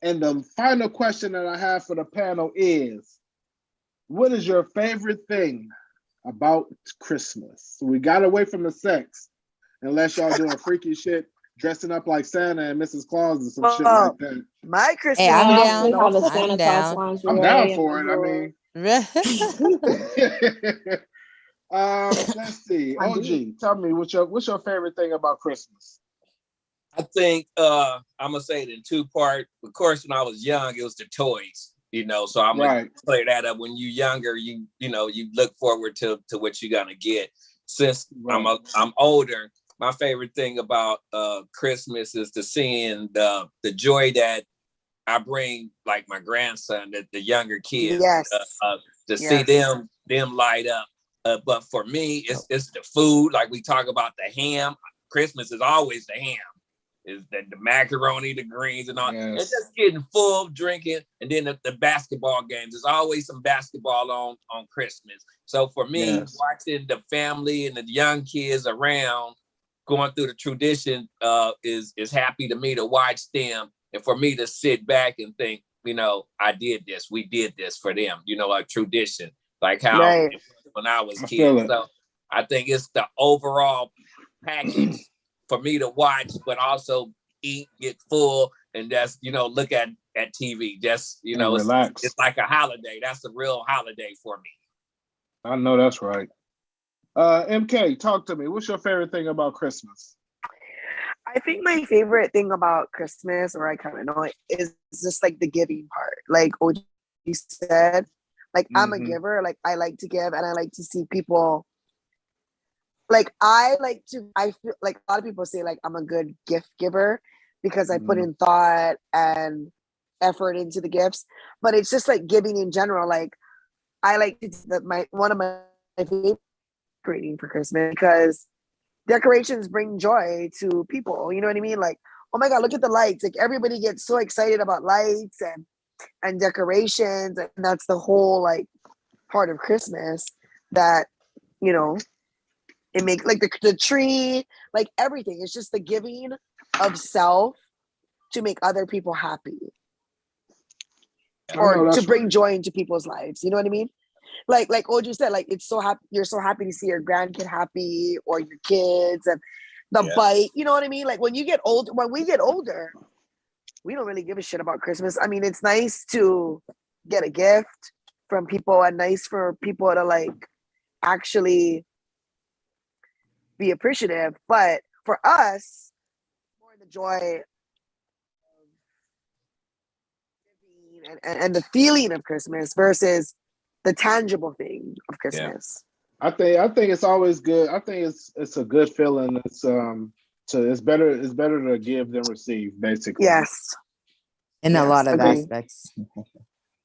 And the final question that I have for the panel is, what is your favorite thing about Christmas? So we got away from the sex, unless y'all doing freaky shit, dressing up like Santa and Mrs. Claus and some shit like that. My Christmas. Hey, I'm I down. actually have a I'm Santa down. Claus lingerie. I'm down in for my it. drawer. Let's see. OG, tell me what's your favorite thing about Christmas? I think I'm gonna say it in two parts. Of course, when I was young, it was the toys, so I'm gonna clear that up. When you're younger, you look forward to what you're gonna get. Since I'm older, my favorite thing about Christmas is to seeing the joy that I bring, like my grandson, the younger kids, to see them light up. But for me, it's the food. Like we talk about the ham. Christmas is always the ham. Is the macaroni, the greens, and all. Yes. It's just getting full, drinking, and then the basketball games. There's always some basketball on Christmas. So for me, watching the family and the young kids around going through the tradition is happy to me to watch them, and for me to sit back and think, I did this, we did this for them, a tradition, like how when I was a kid. So I think it's the overall package for me to watch, but also eat, get full, and just, look at TV. Just, relax. It's like a holiday. That's a real holiday for me. I know that's right. MK, talk to me. What's your favorite thing about Christmas? I think my favorite thing about Christmas, or I kind of know it, is just like the giving part. Like OG said, like I'm a giver. Like I like to give, and I like to see people. Like I feel like a lot of people say like I'm a good gift giver because I put in thought and effort into the gifts, but it's just like giving in general. Like I like to one of my favorite decorating for Christmas, because decorations bring joy to people. You know what I mean? Like, oh my God, look at the lights. Like everybody gets so excited about lights and decorations, and that's the whole like part of Christmas that, it makes like the tree, like everything. It's just the giving of self to make other people happy, or to bring joy into people's lives. You know what I mean? Like OG said, like it's so happy. You're so happy to see your grandkid happy, or your kids, and the bike. You know what I mean? Like when we get older, we don't really give a shit about Christmas. I mean, it's nice to get a gift from people, and nice for people to like actually be appreciative, but for us, more the joy of and the feeling of Christmas versus the tangible thing of Christmas. I think it's always good. I think it's a good feeling. It's better to give than receive, basically. Yes. In a lot of aspects.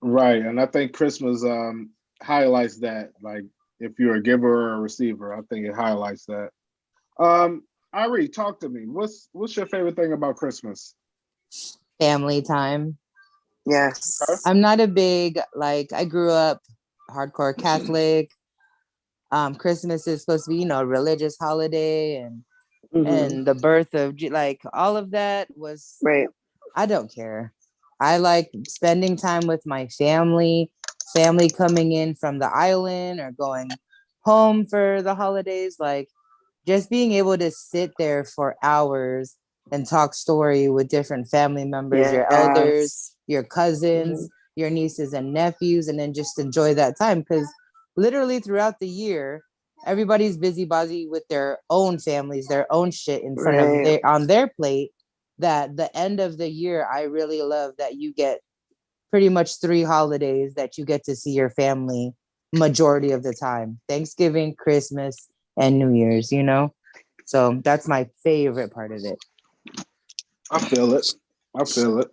Right, and I think Christmas highlights that. Like if you're a giver or a receiver, I think it highlights that. Ari, talk to me. What's your favorite thing about Christmas? Family time. Yes. I'm not a big, I grew up hardcore Catholic. Christmas is supposed to be, a religious holiday, and the birth of all of that was right. I don't care. I like spending time with my family coming in from the island or going home for the holidays. Like just being able to sit there for hours and talk story with different family members, your elders, Yes. your cousins, your nieces and nephews, and then just enjoy that time. Because literally throughout the year, everybody's busy with their own families, their own shit in front of Right. on their plate. That the end of the year, I really love that you get pretty much 3 holidays that you get to see your family majority of the time: Thanksgiving, Christmas, and New Year's, you know? So that's my favorite part of it. I feel it. I feel it.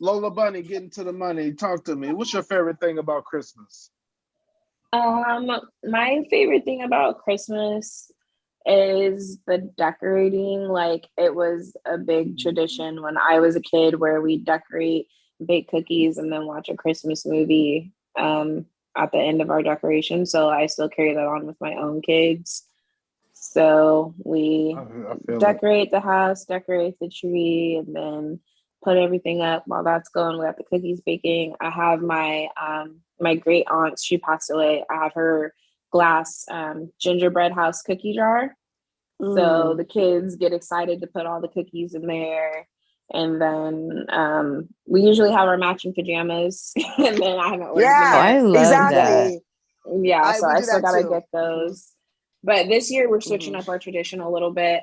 Lola Bunny, getting to the money. Talk to me. What's your favorite thing about Christmas? My favorite thing about Christmas is the decorating. Like, it was a big tradition when I was a kid where we decorate, bake cookies, and then watch a Christmas movie at the end of our decoration. So I still carry that on with my own kids. So we I feel decorate the house, decorate the tree, and then put everything up. While that's going, we have the cookies baking. I have my my great aunt, she passed away. I have her glass gingerbread house cookie jar. So the kids get excited to put all the cookies in there. And then we usually have our matching pajamas. And then I haven't ordered them Yeah, yet. I love exactly. Yeah, so We I do still that gotta too. get those. But this year we're switching Mhm. up our tradition a little bit.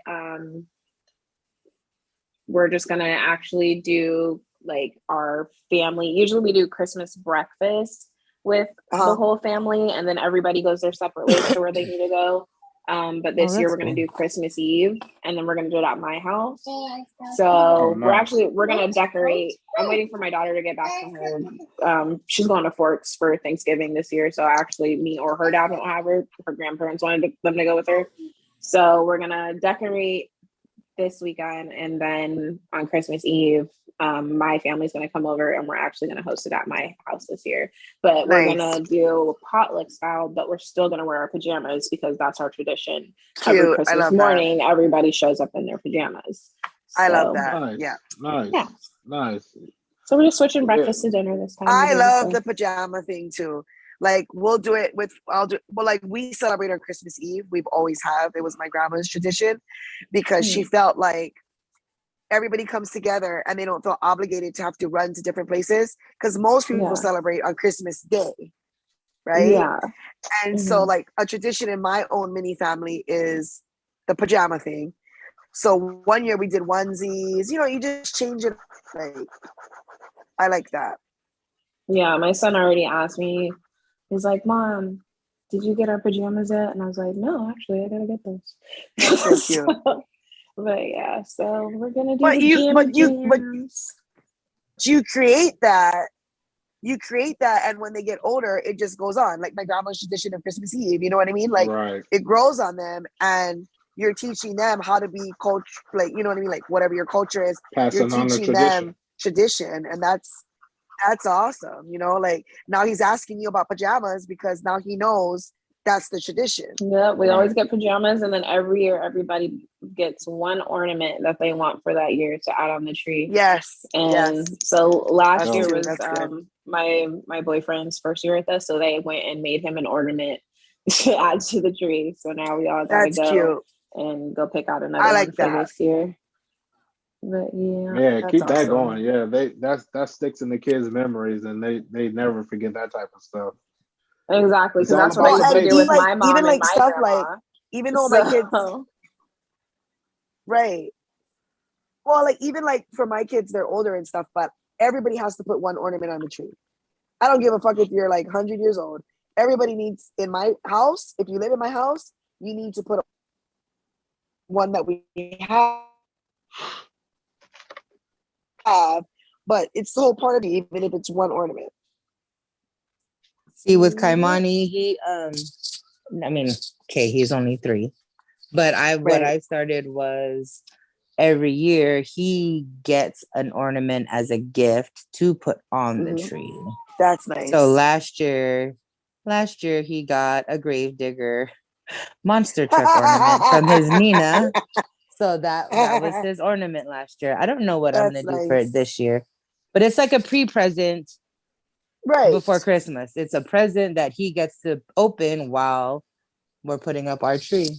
We're just gonna actually do like our family. Usually we do Christmas breakfast with the whole family, and then everybody goes their separate ways to where they need to go. But this year that's we're gonna cool. do Christmas Eve, and then we're gonna do it at my house. Oh, So nice. we're gonna decorate. I'm waiting for my daughter to get back from her. She's going to Forks for Thanksgiving this year. So actually, me or her dad won't have her. Her grandparents wanted them to go with her. So we're gonna decorate this weekend, and then on Christmas Eve, my family's going to come over, and we're actually going to host it at my house this year. But we're going Nice. to do potluck style, but we're still going to wear our pajamas because that's our tradition. Cute. Every I Christmas love that. morning, everybody shows up in their pajamas. I love So, that. Nice. Yeah. Nice. Yeah. Nice. So we're just switching Yeah. breakfast to dinner this time. I again, love so. the pajama thing too. Like we'll do it with like we celebrate on Christmas Eve. We've always have. It was my grandma's tradition because she felt like everybody comes together and they don't feel obligated to have to run to different places because most people celebrate on Christmas Day, right? Yeah. And so like a tradition in my own mini family is the pajama thing. So one year we did onesies, you know, you just change it. Like, I like that. Yeah, my son already asked me. He's like, "Mom, did you get our pajamas yet?" And I was like, "No, actually, I gotta get those." That's so cute. But yeah, so we're gonna do But the jams. you create that. You create that, and when they get older, it just goes on. Like my grandma's tradition of Christmas Eve, you know what I mean? Like it grows on them, and you're teaching them how to be culture, like you know what I mean, like whatever your culture is, Passing you're on the teaching them tradition, and that's awesome. You know, like now he's asking you about pajamas because now he knows that's the tradition. Yeah, we always get pajamas, and then every year everybody gets one ornament that they want for that year to add on the tree. Yes, and so last That's year true. was That's good. my boyfriend's first year with us, so they went and made him an ornament to add to the tree. So now we all gotta That's go cute. and go pick out another I like one for that. this year. But yeah, Yeah, That's keep that awesome. going. Yeah, that sticks in the kids' memories, and they never forget that type of stuff. exactly, It's because all that's what I about used the to do with basics. my mom even and like my stuff grandma. like even though my kids right. Well, like even like for my kids, they're older and stuff, but everybody has to put one ornament on the tree. I don't give a fuck if you're like 100 years old. Everybody needs in my house. If you live in my house, you need to put one that we have. But it's the whole part of it, even if it's one ornament. See, with Kaimani, he I mean, okay, he's only 3. But what I started was every year he gets an ornament as a gift to put on the tree. That's nice. So last year he got a Gravedigger monster truck ornament from his Nina. So that was his ornament last year. I don't know what I'm gonna do for it this year, but it's like a pre-present before Christmas. It's a present that he gets to open while we're putting up our tree.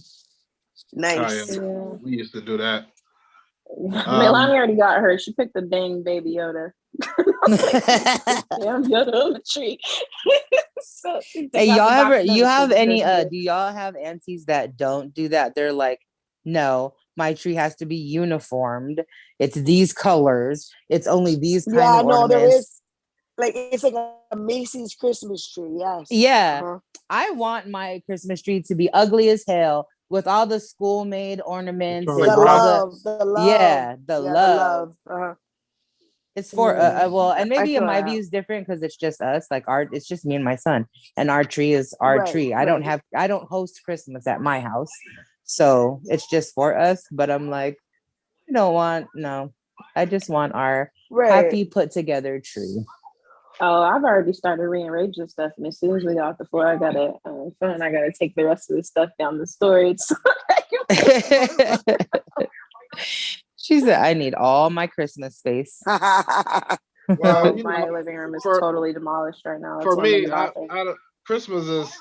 Nice. Yeah. We used to do that. Melanie already got her. She picked the dang baby Yoda. Damn Yoda on the tree. So hey, do y'all have aunties that don't do that? They're like, no, my tree has to be uniformed. It's these colors. It's only these kind of ornaments. There is. Like, it's like a Macy's Christmas tree. Yes. Yeah. Uh-huh. I want my Christmas tree to be ugly as hell with all the school-made ornaments and the all love. Yeah, the love. Uh-huh. It's for well, and maybe my view is different because it's just us. Like it's just me and my son, and our tree is our tree. I don't host Christmas at my house, so it's just for us. But I'm like, I just want our happy put together tree. Oh, I've already started rearranging stuff, and as soon as we get off the floor, I gotta take the rest of the stuff down the storage. She said, "I need all my Christmas space." Well, my living room is totally demolished right now. For me, Christmas is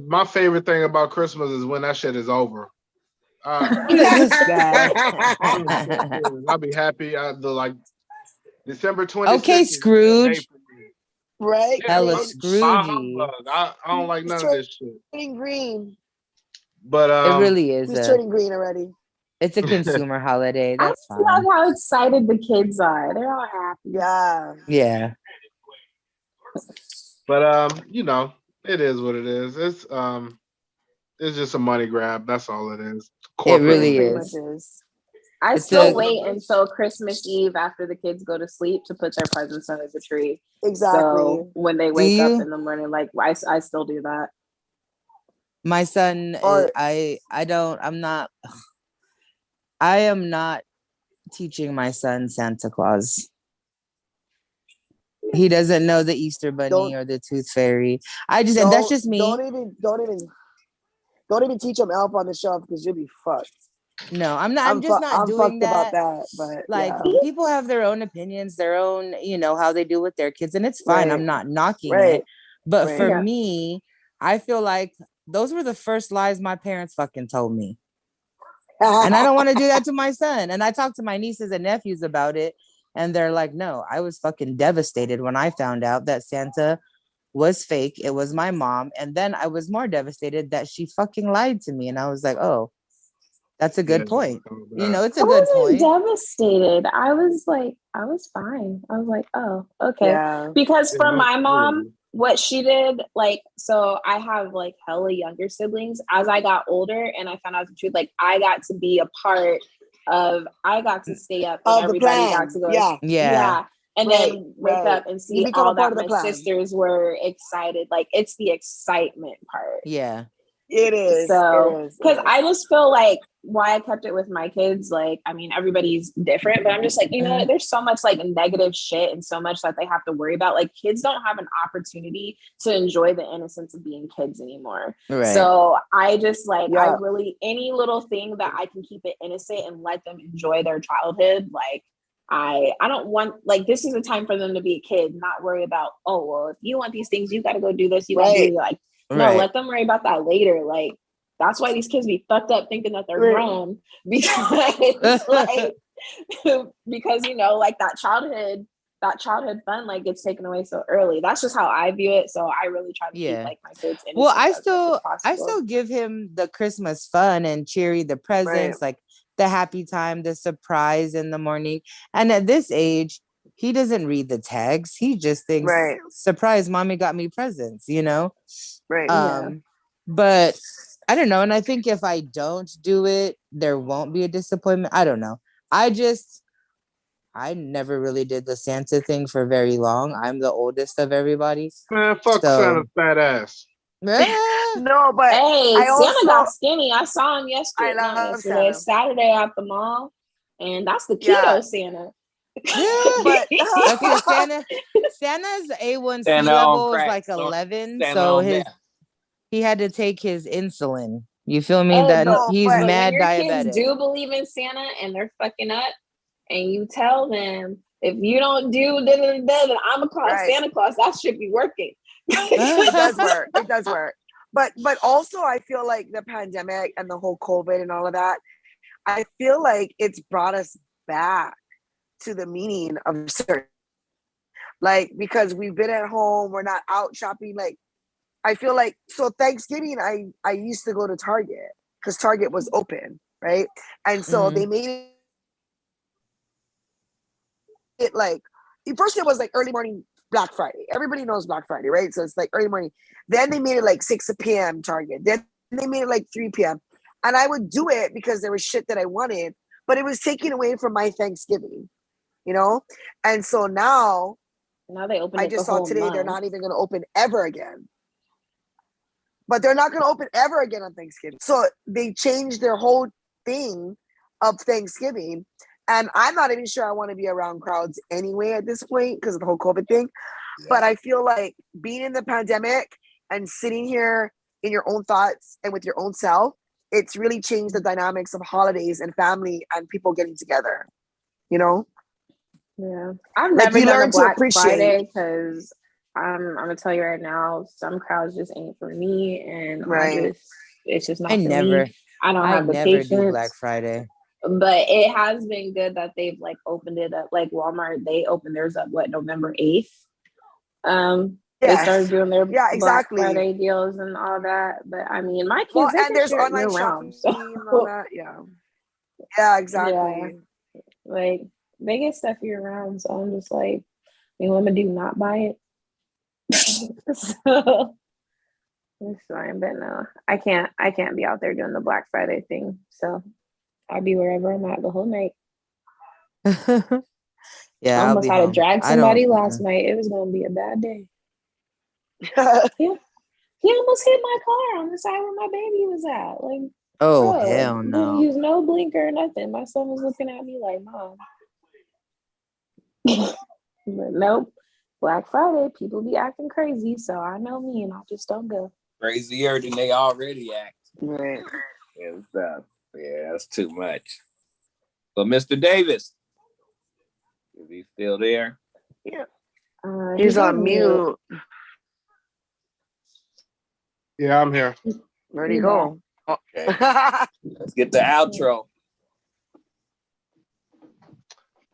my favorite thing about Christmas is when that shit is over. I'll be happy. Like December 26th. Okay, Scrooge. Right? Hella Scroogey. I don't like none of this shit. Turning green. But it really is. He's turning green already. It's a consumer holiday. That's fine. I love how excited the kids are. They're all happy. Yeah. Yeah. But it is what it is. It's just a money grab. That's all it is. It really is. I still wait until Christmas Eve after the kids go to sleep to put their presents under the tree. Exactly. So when they wake up in the morning, like I still do that. My son, I am not teaching my son Santa Claus. He doesn't know the Easter Bunny or the Tooth Fairy. That's just me. Don't even teach him Elf on the Shelf because you'll be fucked. No, I'm not. I'm just not doing that. About that. But like people have their own opinions, their own, how they do with their kids, and it's fine. I'm not knocking it. But for me, I feel like those were the first lies my parents fucking told me. And I don't want to do that to my son. And I talked to my nieces and nephews about it. And they're like, no, I was fucking devastated when I found out that Santa was fake. It was my mom. And then I was more devastated that she fucking lied to me. And I was like, oh, that's a good point. It's a good point. Devastated. I was fine. I was like, oh, okay. Yeah. Because for my mom, what she did, so I have hella younger siblings. As I got older and I found out the truth, I got to be a part of, I got to stay up and everybody got to go. Yeah. And then wake up and see all that my sisters were excited. It's the excitement part. Yeah. It is. So, because I just feel like why I kept it with my kids, everybody's different, but I'm just there's so much negative shit and so much that they have to worry about. Kids don't have an opportunity to enjoy the innocence of being kids anymore. Right. So I just I really, any little thing that I can keep it innocent and let them enjoy their childhood, I don't want, this is a time for them to be a kid, not worry about, oh, well, if you want these things, you got to go do this. You got to do no, let them worry about that later. That's why these kids be fucked up thinking that they're grown because because that childhood fun gets taken away so early. That's just how I view it. So I really try to keep my kids innocent. Well, I still give him the Christmas fun and cheery, the presents, the happy time, the surprise in the morning. And at this age, he doesn't read the tags. He just thinks, surprise, mommy got me presents, Right. But I don't know. And I think if I don't do it, there won't be a disappointment. I don't know. I never really did the Santa thing for very long. I'm the oldest of everybody. Man, fuck Santa's fat ass. No, but Santa got skinny. I saw him yesterday. Saturday at the mall. And that's the keto Santa. But Santa's A1C level is 11, so he had to take his insulin. You feel me? He's mad diabetic. Kids do believe in Santa and they're fucking up, and you tell them if you don't do then I'm gonna call Santa Claus. That should be working. It does work. but also I feel like the pandemic and the whole COVID and all of that, I feel like it's brought us back to the meaning of certain, like, because we've been at home, we're not out shopping. Like, I feel like, so Thanksgiving, I used to go to Target because Target was open, right? And so they made it like, first it was like early morning Black Friday. Everybody knows Black Friday, right? So it's like early morning. Then they made it like 6 p.m. Target. Then they made it like 3 p.m. And I would do it because there was shit that I wanted, but it was taken away from my Thanksgiving, you know? And so now they open I it just the saw whole today month. they're not even going to open ever again. But they're not going to open ever again on Thanksgiving. So they changed their whole thing of Thanksgiving. And I'm not even sure I want to be around crowds anyway at this point because of the whole COVID thing. Yeah. But I feel like being in the pandemic and sitting here in your own thoughts and with your own self, it's really changed the dynamics of holidays and family and people getting together, you know? Yeah. I've like never you done learn a Black to appreciate Friday because I'm gonna tell you right now, some crowds just ain't for me, and right. It's just not I for never, me. I don't I have the never patience. do Black Friday. But it has been good that they've like opened it up. Like Walmart, they opened theirs up November 8th. They started doing their Black Friday deals and all that. But I mean, my kids, they and there's can share online year shopping round. So. and all that. Yeah, exactly. Yeah. Like they get stuff year round. So I'm just like, you want me to do not buy it? So it's fine, but no, I can't be out there doing the Black Friday thing. So I'll be wherever I'm at the whole night. Yeah, I almost had to drag somebody last don't... night. It was gonna be a bad day. He almost hit my car on the side where my baby was at. Like, oh bro, hell no! Didn't use no blinker or nothing. My son was looking at me like, "Mom." But nope. Black Friday, people be acting crazy, so I know me, and I just don't go. Crazier than they already act. Right. And stuff. Yeah, that's too much. But Mr. Davis, is he still there? Yeah. He's on mute. Yeah, I'm here. Where'd he go? Okay. Let's get the outro.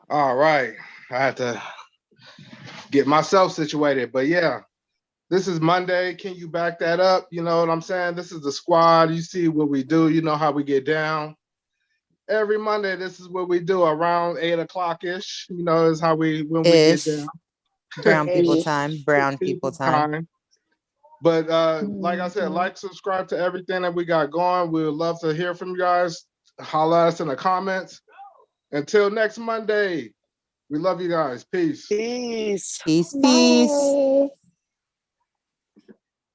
All right. I had to get myself situated. But yeah, this is Monday. Can you back that up? You know what I'm saying? This is the squad. You see what we do. You know how we get down. Every Monday, this is what we do around 8 o'clock-ish. You know, is how we get down. Brown people time. Brown people time. But like I said, like, subscribe to everything that we got going. We would love to hear from you guys. Holla us in the comments. Until next Monday, we love you guys. Peace. Peace. Peace. Peace. Bye.